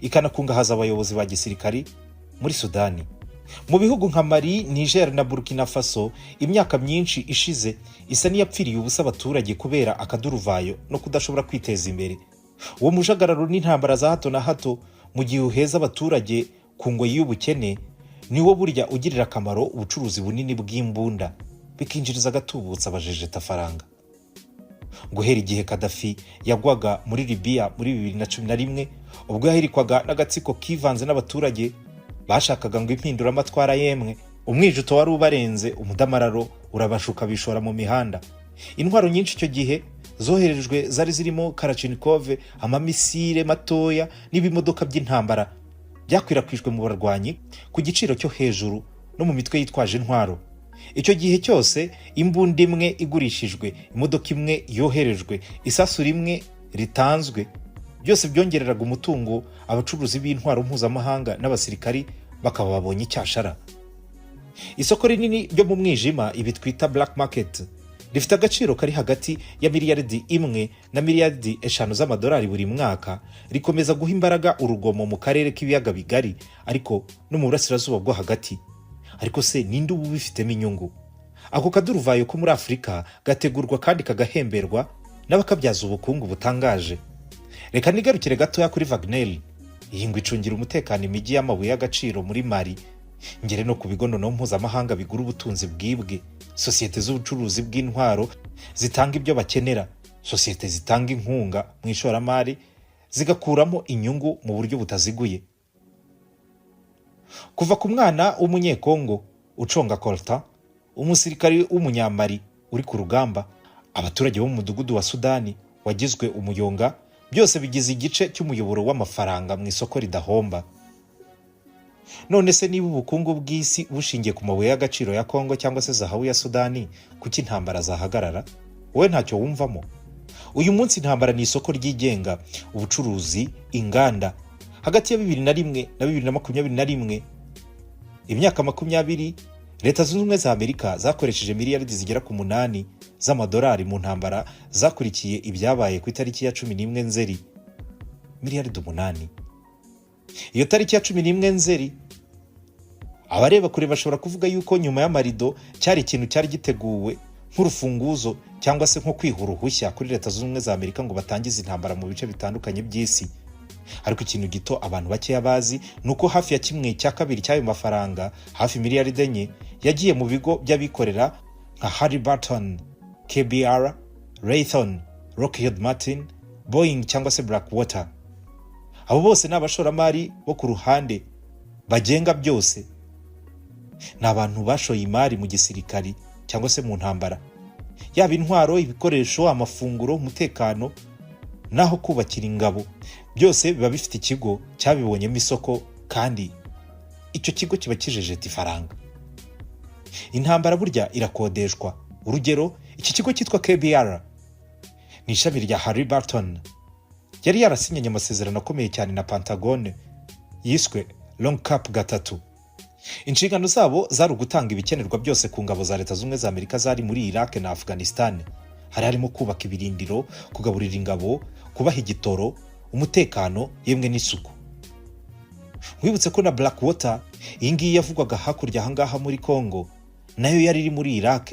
ikanakungahaza abayobozi ba gisirikari muri Sudani. Mu bihugu nka Mali, Niger na Burkina Faso, imyaka myinshi ishize isa n'iyapfiriye ubusa abaturage kubera akaduruvayo no kudashobora kwiteza imbere. Uwo mujagararo n'intambara za hato na hato mu gihe uheza abaturage ku ngoyi y'ubukene niwo burya ugirira akamaro ubucuruzi bunini bw'imbunda, bikinjiriza agatubutsa abajejeta faranga. Guhera igihe Kadafi yagwaga muri Libya muri 2011, ubwo yahirikwaga n'agatsiko kivanze n'abaturage bashakaga ngo impindura amatwara yemwe, umwijuto wari ubarenze, umudamararo urabashuka bishora mu mihanda. Intwaro nyinshi icyo gihe zoherejwe zari zirimo Kalashnikov, amamisire matoya n'ibimodoka by'intambara, byakwirakwijwe mu barwanyi ku giciro cyo hejuru no mu mitwe yitwaje intwaro. Icyo gihe cyose imbunda imwe igurishijwe, imodoka imwe yoherejwe, isasu rimwe ritanzwe, byose byongereraga umutungo abacuruzi b'intwaro mpuzamahanga n'abasirikari bakaba babonye icyashara. Isoko rinini ryo mu mwijima, ibi twita black market, rifite agaciro kari hagati ya miliyaridi 1 na miliyaridi 5 z'amadolari buri mwaka, rikomeza guha imbaraga urugomo mu karere k'ibiyaga bigari ariko no mu burasirazuba bwo hagati. Ariko se ninde ubu bifitemo inyungu? Ako kaduruvayo ko muri Afrika gategurwa kandi kagahemberwa n'abakabyaza ubukungu butangaje. Reka nigarukire gatoya kuri Wagner. Iyi ngo icungira umutekano imijyi y'amabuye y'agaciro muri Mali, ngere no ku bigo noneho mpuzamahanga bigura ubutunzi bwibwe, sosiyete z'ubucuruzi bw'intwaro zitanga ibyo bakenera, sosiyete zitanga inkunga mu ishoramari zigakuramo inyungu mu buryo butaziguye. kuva ku mwana w'umunyekongo uconga kolta, umusirikari w'umunyamari uri ku rugamba, abaturage bo mu mudugudu wa Sudani wagizwe umuyonga, byose bigize igice cy'umuyoboro w'amafaranga mu isoko ridahomba. None se niba ubukungu bw'isi bushingiye ku mabuye y'agaciro ya Kongo cyangwa se zahabu ya Sudani, kuki intambara zahagarara? Wowe ntacyo wumvamo? Uyu munsi intambara ni isoko ryigenga, ubucuruzi, inganda. Hagati ya 2001 na 2021, imyaka 20, Leta Zunze Ubumwe za Amerika zakoresheje miliyaridi zigera ku 8 z'amadolari mu ntambara zakurikiye ibyabaye ku itariki ya 11 Nzeri. Miliyaridi 8. Iyo tariki ya 11 Nzeri, abareba kure bashobora kuvuga yuko nyuma y'amarido cyari ikintu cyari giteguwe nk'urufunguzo cyangwa se nko kwiha uruhushya kuri Leta Zunze Ubumwe za Amerika ngo batangize intambara mu bice bitandukanye by'isi. Ariko ikintu gito abantu bakeya bazi nuko hafi ya 1/2 cy'ayo mafaranga, hafi miliyaridi 4, yagiye mu bigo by'abikorera nka Halliburton, KBR, Raytheon, Lockheed Martin, Boeing cyangwa se Blackwater. Abo bose ni abashoramari bo ku ruhande bagenga byose. Ni abantu bashoye imari mu gisirikari cyangwa se mu ntambara, yaba intwaro, ibikoresho, amafunguro, umutekano, naho kubakira ingabo. Byose biba bifite ikigo cyabibonyemo isoko, kandi icyo kigo kiba kijejeta ifaranga. Intambara burya irakodeshwa. Urugero, iki kigo cyitwa KBR ni ishami rya Halliburton, yari yarasinyanye amasezerano akomeye cyane na Pentagon yiswe Long Cap 3. Inshingano zabo zari ugutanga ibikenerwa byose ku ngabo za Leta Zunze Ubumwe za Amerika zari muri Iraq na Afghanistan. Harimo kubaka ibirindiro, kugaburira ingabo, kubaha igitoro, umutekano, yemwe n'isuku. Wibutse ko na Blackwater, iyi ngiyi yavugwaga hakurya ahangaha muri Kongo, nayo yari iri muri Iraq.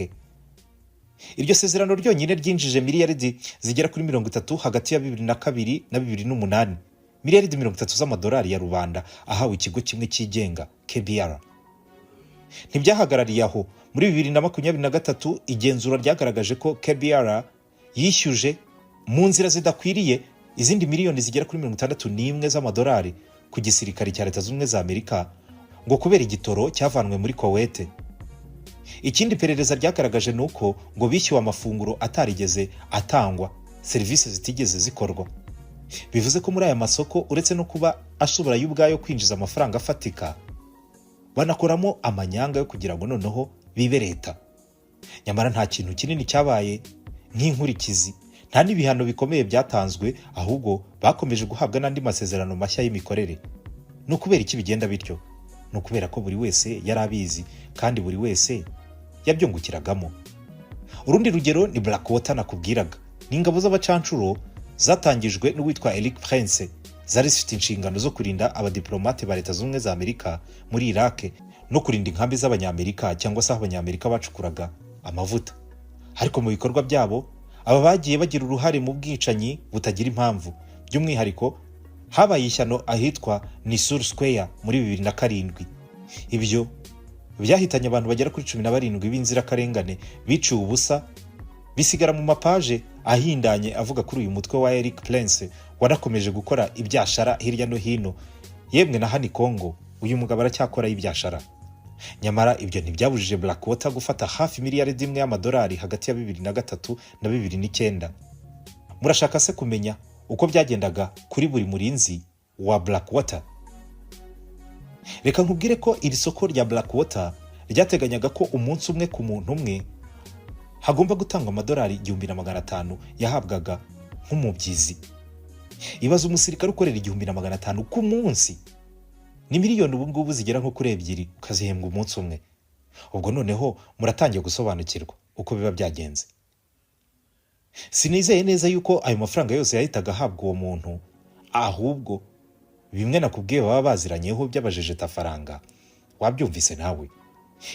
Iryo sezerano ryonyine ryinjije miliyaridi zigera kuri 30 hagati ya 2002 na 2008. Miliyaridi 30 z'amadolari ya rubanda ahawe ikigo kimwe cyigenga, KBR. Ntibyahagarariye aho. Muri 2023 igenzura ryagaragaje ko KBR yishyuje mu nzira zidakwiriye izindi miliyoni zigera kuri 61 z'amadolari ku gisirikare cya Leta Zunze Ubumwe za Amerika ngo kubera igitoro cyavanwe muri Kuwait. Ikindi perereza ryagaragaje nuko ngo bishyuwe amafunguro atarigeze atangwa, serivisi zitigeze zikorwa. Bivuze ko muri aya masoko uretse no kuba ashobora y'ubwayo kwinjiza amafaranga afatika, banakoramo amanyanga yo kugira ngo noneho bibe leta. Nyamara nta kintu kinini cyabaye nk'inkurikizi, nta n'ibihano bikomeye byatanzwe, ahubwo bakomeje guhabwa n'andi masezerano mashya y'imikorere. No kubera iki bigenda bityo? No kubera ko buri wese yari abizi kandi buri wese yabyungukiragamo. Urundi rugero ni Blackwater nakubwiraga. Ni ingabo z'abacancuro zatangijwe n'uwitwa Eric Prince, zari zifite inshingano zo kurinda abadiplomate ba Leta Zunze Ubumwe za Amerika muri Iraq no kurinda inkambi z'abanyamerika cyangwa se abanyamerika bacukuraga amavuta. Ariko mu bikorwa byabo aba bagiye bagira uruhare mu bwicanyi butagira impamvu. By'umwihariko habaye ishyano ahitwa Nisur Square muri 2007. Ibyo byahitanye abantu bagera kuri 17 b'inzirakarengane biciwe ubusa, bisigara mu mapaje ahindanye avuga kuri uyu mutwe wa Eric Prince warakomeje gukora ibyashara hirya no hino, yemwe na hani Kongo uyu mugabo aracyakora ibyashara. Nyamara ibyo ntibyabujije Blackwater gufata hafi miliyaridi 1 y'amadolari hagati ya 2003 na 2009. Murashaka se kumenya uko byagendaga kuri buri murinzi wa Blackwater? Reka nkubwire ko iri soko rya Blackwater ryateganyaga ko umunsi umwe ku muntu umwe hagomba gutangwa amadolari 1500 yahabwaga nk'umubyizi. Ibaza umusirikare ukorera 1500 ku munsi. Ni miliyoni ubu ngubu zigera nko kuri 2 ukazihembwa umunsi umwe. Ubwo noneho muratangiye gusobanukirwa uko biba byagenze. Sinizeye neza yuko ayo mafaranga yose yahitaga ahabwa uwo muntu, ahubwo bimwe nakubwiye baba baziranyeho by'abajejeta faranga. Wabyumvise nawe.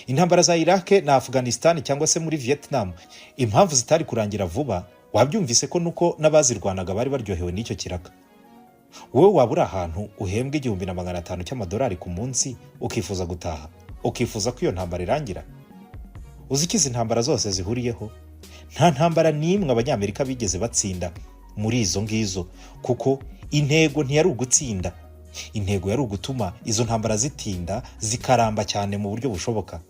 Intambara za Iraq na Afghanistan cyangwa se muri Vietnam, impamvu zitari kurangira vuba, wabyumvise ko nuko n'abazirwanaga bari baryohewe n'icyo kiraka. Wowe wabura ahantu uhembwe 1500 cy'amadolari ku munsi ukifuza gutaha, ukifuza ko iyo ntambara irangira? Uzikiza intambara zose zihuriyeho? Nta ntambara n'imwe abanyamerika bigeze batsinda muri izo ngizo, kuko intego ntiyari ugutsinda, Intego yari ugutuma izo ntambara zitinda zikaramba cyane mu buryo bushoboka.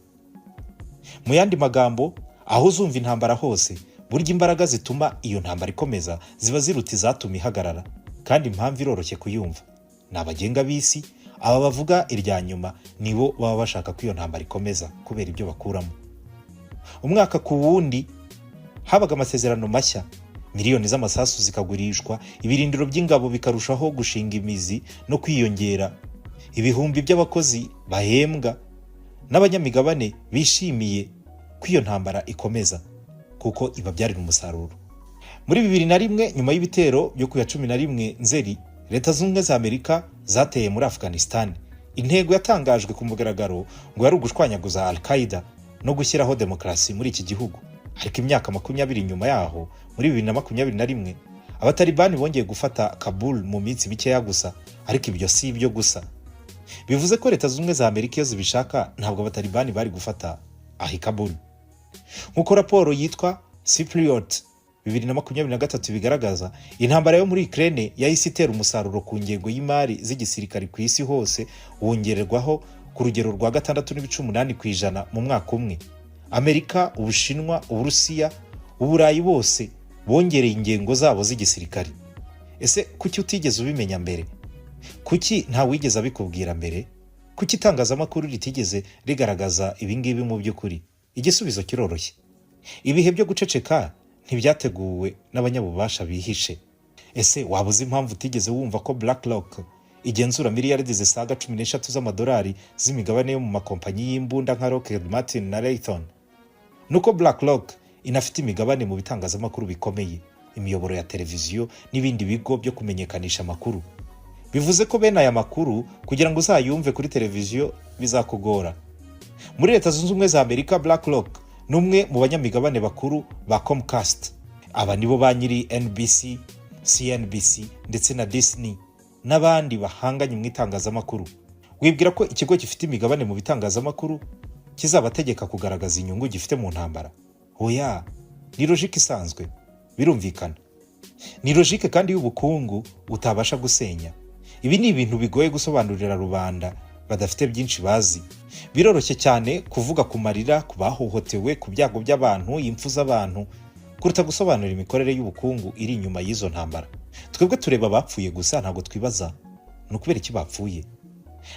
Mu yandi magambo, aho uzumva intambara hose, burya imbaraga zituma iyo ntambara ikomeza ziba ziruta izatuma ihagarara, kandi impamvu iroroshye kuyumva. Ni abagenga b'isi, aba bavuga irya nyuma nibo baba bashaka ko iyo ntambara ikomeza kubera ibyo bakuramo. Umwaka ku wundi habaga amasezerano mashya, miliyoni z'amasasu zikagurishwa, ibirindiro by'ingabo bikarushaho gushinga imizi no kwiyongera, ibihumbi by'abakozi bahembwa n'abanyamigabane bishimiye ko iyo ntambara ikomeza kuko ibabyarira umusaruro. Muri 2001, nyuma y'ibitero byo ku ya 11 Nzeri, Leta Zunze Ubumwe za Amerika zateye muri Afghanistan. Intego yatangajwe ku mugaragaro ngo yari ugushwanyaguza Al-Qaeda no gushyiraho demokarasi muri iki gihugu. Ariko imyaka 20 nyuma yaho, muri 2021, abatalibani bongeye gufata Kabul mu minsi mikeya gusa, ariko ibyo si ibyo gusa. Bivuze ko Leta Zunze Ubumwe za Amerika iyo zibishaka ntabwo abatalibani bari gufata ahi Kabul. Nkuko raporo yitwa Cypriot 2023 bigaragaza, intambara yo muri Ukraine yahise itera umusaruro ku ngengo y'imari z'igisirikare ku isi hose wongererwaho ku rugero rwa 6.8% mu mwaka umwe. Amerika, Ubushinwa, Uburusiya, Uburayi bose bongereye ingengo zabo z'igisirikare. Ese kuki utigeze ubimenya mbere? Kuki nta wigeze abikubwira mbere? Kuki itangazamakuru ritigeze rigaragaza ibingibi mu by'ukuri? Igisubizo kiroroshye. Ibihe byo guceceka ntibyateguwe n'abanyabubasha bihishe. Ese wabuze impamvu utigeze wumva ko BlackRock igenzura miliyaridi zisaga 13 z'amadolari z'imigabane yo mu makompanyi y'imbunda nka Lockheed Martin na Raytheon? Nuko BlackRock inafite imigabane mu bitangazamakuru bikomeye, imiyoboro ya televiziyo n'ibindi bigo byo kumenyekanisha amakuru. Bivuze ko bene aya makuru kugira ngo uzayumve kuri televiziyo bizakugora. Muri Leta Zunze Ubumwe za Amerika, BlackRock numwe mu banyamigabane bakuru ba Comcast. Aba nibo ba nyiri NBC, CNBC ndetse na Disney n'abandi bahanganye mu itangazamakuru. Wibwira ko ikigo gifite imigabane mu bitangazamakuru kizabategeka kugaragaza inyungu gifite mu ntambara? Oya, ni logique isanzwe, birumvikana. Ni logique kandi y'ubukungu utabasha gusenya. Ibi ni ibintu bigoye gusobanurira rubanda badafite byinshi bazi. Biroroshye cyane kuvuga ku marira, ku bahohotewe, ku byago by'abantu, impfu z'abantu, kuruta gusobanura imikorere y'ubukungu iri inyuma y'izo ntambara. Twebwe tureba abapfuye gusa, ntabwo twibaza no kubera iki bapfuye.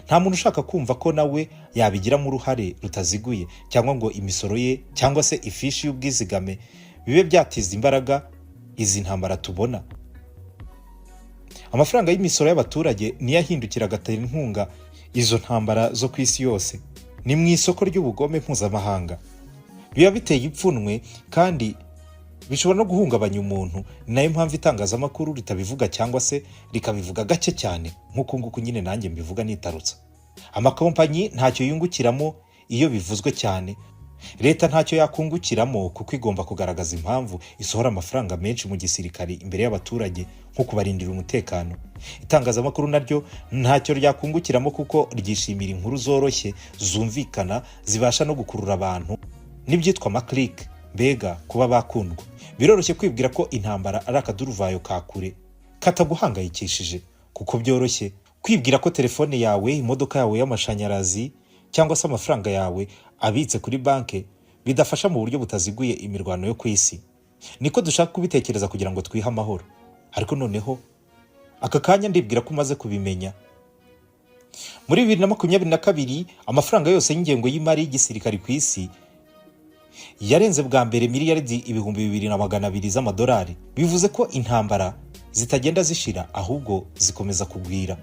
Nta muntu ushaka kumva ko nawe yabigiramo uruhare rutaziguye, cyangwa ngo imisoro ye cyangwa se ifishi y'ubwizigame bibe byatiza imbaraga izi ntambara tubona. Amafaranga y'imisoro y'abaturage niyo ahindukira agatera inkunga izo ntambara zo ku isi yose. Ni mu isoko ry'ubugome mpuzamahanga. Biba biteye ipfunwe kandi bishobora no guhungabanya umuntu. Ni nayo mpamvu itangazamakuru ritabivuga cyangwa se rikabivuga gake cyane, nk'uko nguko nyine nanjye mbivuga nitarutsa. Amakompanyi ntacyo yungukiramo iyo bivuzwe cyane. Leta ntacyo yakungukiramo kuko igomba kugaragaza impamvu isohora amafaranga menshi mu gisirikare imbere y'abaturage nko kubarindira umutekano. Itangazamakuru naryo ntacyo ryakungukiramo kuko ryishimira inkuru zoroshye, zumvikana, zibasha no gukurura abantu n'ibyitwa amaklik, mbega kuba bakundwa. Biroroshye kwibwira ko intambara ari akaduruvayo ka kure kataguhangayikishije, kuko byoroshye kwibwira ko telefone yawe, imodoka yawe y'amashanyarazi cyangwa se amafaranga yawe abitse kuri banke bidafasha mu buryo butaziguye imirwano yo ku isi. Niko dushaka kubitekereza kugira ngo twihe amahoro. Ariko noneho aka kanya ndibwira ko umaze kubimenya. Muri 2022 amafaranga yose y'ingengo y'imari y'igisirikare ku isi yarenze bwa mbere miliyaridi 2,200 z'amadolari. Bivuze ko intambara zitagenda zishira, ahubwo zikomeza kugwira.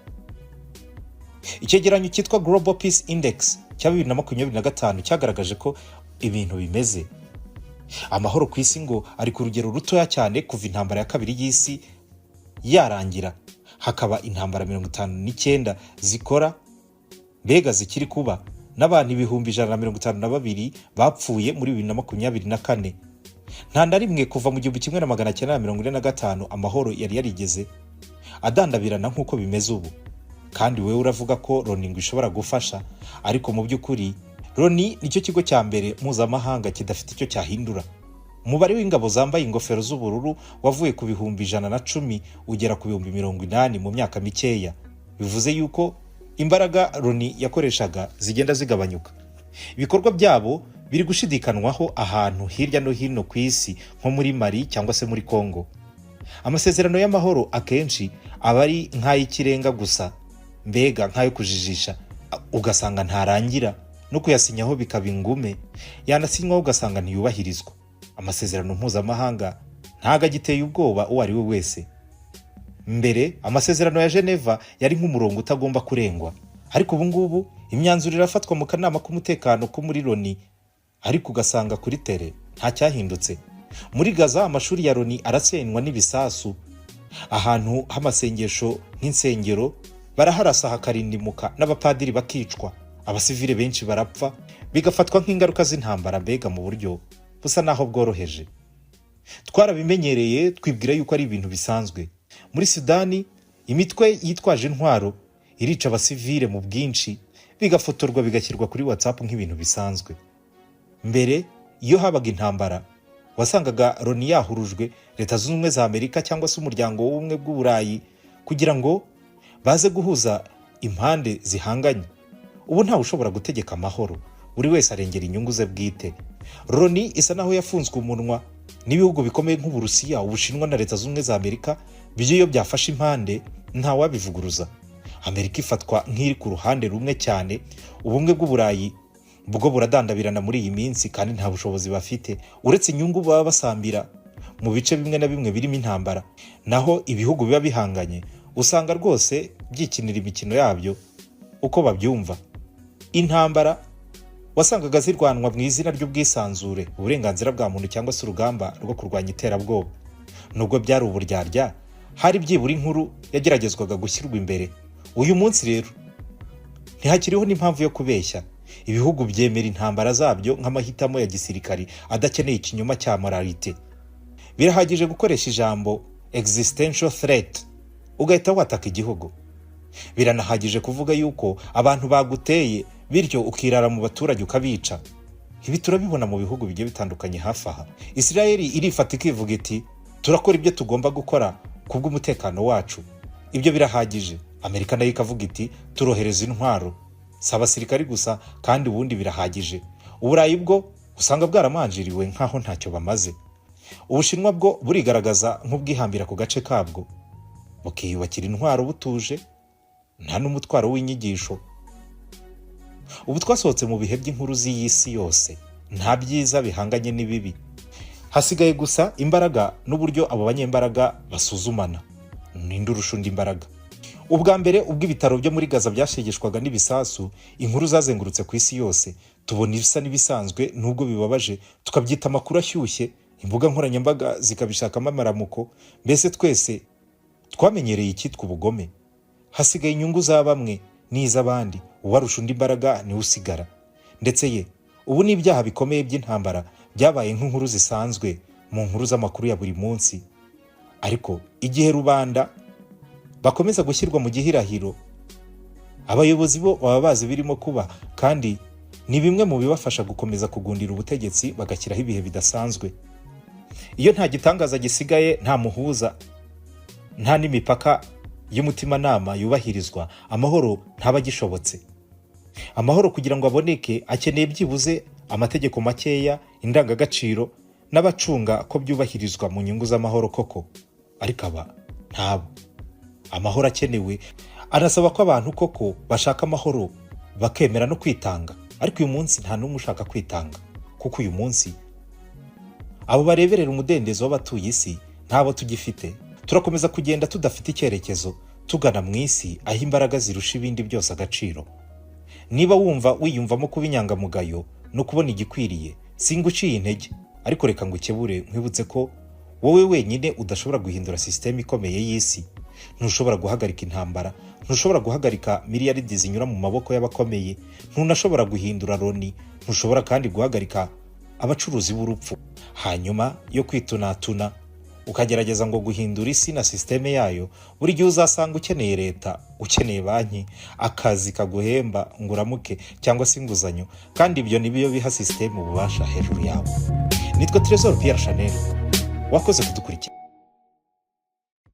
Icyegeranyo cyitwa Global Peace Index cya 2025 cyagaragaje ko ibintu bimeze. Amahoro ku isi ngo ari ku rugero rutoya cyane kuva intambara ya kabiri y'isi yarangira. Hakaba intambara 59 zikora, mbega zikiri kuba, n'abantu 152 bapfuye muri 2024. Nta na rimwe kuva mu 1945 amahoro yari yarigeze adandabirana nk'uko bimeze ubu. Kandi wewe uravuga ko Loni ngo ishobora gufasha, ariko mu by'ukuri Loni nicyo kigo cya mbere mpuzamahanga kidafite icyo cyahindura. Umubare w'ingabo zambaye ingofero z'ubururu wavuye ku 110 ugera ku 80 mu myaka mikeya. bivuze yuko imbaraga Loni yakoreshaga zigenda zigabanyuka. Ibikorwa byabo biri gushidikanwaho ahantu hirya no hino ku isi nko muri Mali cyangwa se muri Kongo. Amasezerano y'amahoro akenshi aba ari nk'ay'ikirenga gusa, mbega nk'ayo kujijisha, ugasanga ntarangira, no kuyasinyaho bikaba ingume, yanasinywaho ugasanga ntiyubahirizwa. Amasezerano mpuzamahanga ntago agiteye ubwoba uwo ari we wese. Mbere amasezerano ya Geneva yari nk'umurongo utagomba kurengwa, ariko ubu ngubu imyanzuro irafatwa mu kanama k'umutekano ko muri Loni, ariko ugasanga kuri tere nta cyahindutse. Muri Gaza amashuri ya Loni arasenywa n'ibisasu, ahantu h'amasengesho nk'insengero baraharasa hakarindimuka n'abapadiri bakicwa, abasivile benshi barapfa, bigafatwa nk'ingaruka z'intambara, mbega mu buryo busa naho bworoheje. Twarabimenyereye twibwira yuko ari ibintu bisanzwe. Muri Sudani imitwe yitwaje intwaro irica abasivile mu bwinshi, bigafotorwa bigashyirwa kuri WhatsApp nk'ibintu bisanzwe. Mbere iyo habaga intambara wasangaga Loni yahurujwe Leta Zunze Ubumwe za Amerika cyangwa se umuryango w'ubumwe bw'Uburayi kugira ngo baze guhuza impande zihanganye. Ubu ntawe ushobora gutegeka amahoro, buri wese arengera inyungu ze bwite. Loni isa naho yafunzwe umunwa n'ibihugu bikomeye nk'Uburusiya, Ubushinwa na Leta Zunze Ubumwe za Amerika, iyo byafashe impande nta wabivuguruza. Amerika ifatwa nk'iri ku ruhande rumwe cyane, ubumwe bw'Uburayi bwo buradandabirana muri iyi minsi kandi nta bushobozi bafite uretse inyungu baba basambira mu bice bimwe na bimwe birimo intambara. Naho ibihugu biba bihanganye usanga rwose byikinira imikino yabyo uko babyumva. Intambara wasangaga zirwanwa mu izina ry'ubwisanzure, uburenganzira bwa muntu cyangwa se urugamba rwo kurwanya iterabwoba. Nubwo byari uburyarya, hari byibura inkuru yageragezwaga gushyirwa imbere. Uyu munsi rero ntihakiriho n'impamvu yo kubeshya. Ibihugu byemera intambara zabyo nk'amahitamo ya gisirikari adakeneye ikinyoma cya moralite. Birahagije gukoresha ijambo existential threat ugahita wataka igihugu. Biranahagije kuvuga yuko abantu baguteye bityo ukirara mu baturage ukabica. Ibi turabibona mu bihugu bigiye bitandukanye hafi aha. Israeli irifata ikivuga iti turakora ibyo tugomba gukora kubw'umutekano wacu. Ibyo birahagije. Amerika nayo ikavuga iti turohereza intwaro, si abasirikari gusa kandi ubundi birahagije. Uburayi bwo usanga bwaramanjiriwe nkaho ntacyo bamaze. Ubushinwa bwo burigaragaza nk'ubwihambira ku gace kabwo, bukiyubakira intwaro butuje, nta n'umutwaro w'inyigisho. Ubu twasohotse mu bihe by'inkuru z'iy'isi yose, nta byiza bihanganye n'ibibi. Hasigaye gusa imbaraga n'uburyo abo banyembaraga basuzumana. Ninde urusha undi imbaraga? Ubwa mbere ubwo ibitaro byo muri Gaza byashegeshwaga n'ibisasu, inkuru zazengurutse ku isi yose. Tubona ibisa n'ibisanzwe nubwo bibabaje, tukabyita amakuru ashyushye, imbuga nkoranyambaga zikabishakamo amaramuko. Mbese twese twamenyereye icyitwa ubugome. Hasigaye inyungu za bamwe n'iz'abandi, uwarusha undi imbaraga niwe usigara. Ndetse ubu n'ibyaha bikomeye by'intambara byabaye nk'inkuru zisanzwe mu nkuru z'amakuru ya buri munsi. Ariko igihe rubanda bakomeza gushyirwa mu gihirahiro, abayobozi bo baba bazi birimo kuba, kandi ni bimwe mu bibafasha gukomeza kugundira ubutegetsi bagashyiraho ibihe bidasanzwe. Iyo nta gitangaza gisigaye, nta muhuza, nta n'imipaka y'umutimanama yubahirizwa, amahoro ntaba agishobotse. Amahoro kugira ngo aboneke akeneye byibuze amategeko makeya, indangagaciro n'abacunga ko byubahirizwa mu nyungu z'amahoro koko. Ariko aba ntabo. Amahoro akenewe arasaba ko abantu koko bashaka amahoro bakemera no kwitanga. Ariko uyu munsi nta n'umwe ushaka kwitanga, kuko uyu munsi abo bareberera umudendezo w'abatuye isi ntabo tugifite. Turakomeza kugenda tudafite icyerekezo, tugana mu isi aho imbaraga zirusha ibindi byose agaciro. Niba wumva wiyumvamo kuba inyangamugayo no kubona igikwiriye, singuciye intege, ariko reka ngukebure nkwibutse ko wowe wenyine udashobora guhindura system ikomeye y'isi. Ntushobora guhagarika intambara, ntushobora guhagarika miliyaridi zinyura mu maboko y'abakomeye, ntunashobora guhindura Loni, ntushobora kandi guhagarika abacuruzi b'urupfu. Hanyuma yo kwitunatuna ukagerageza ngo guhindura isi na systeme yayo, buri gihe uzasanga ukeneye leta, ukeneye banki, akazi kaguhemba ngo uramuke cyangwa se inguzanyo, kandi ibyo nibiyo biha systeme ububasha hejuru yawe. Nitwa Trésor Pierre Chanel, wakoze kudukurikira.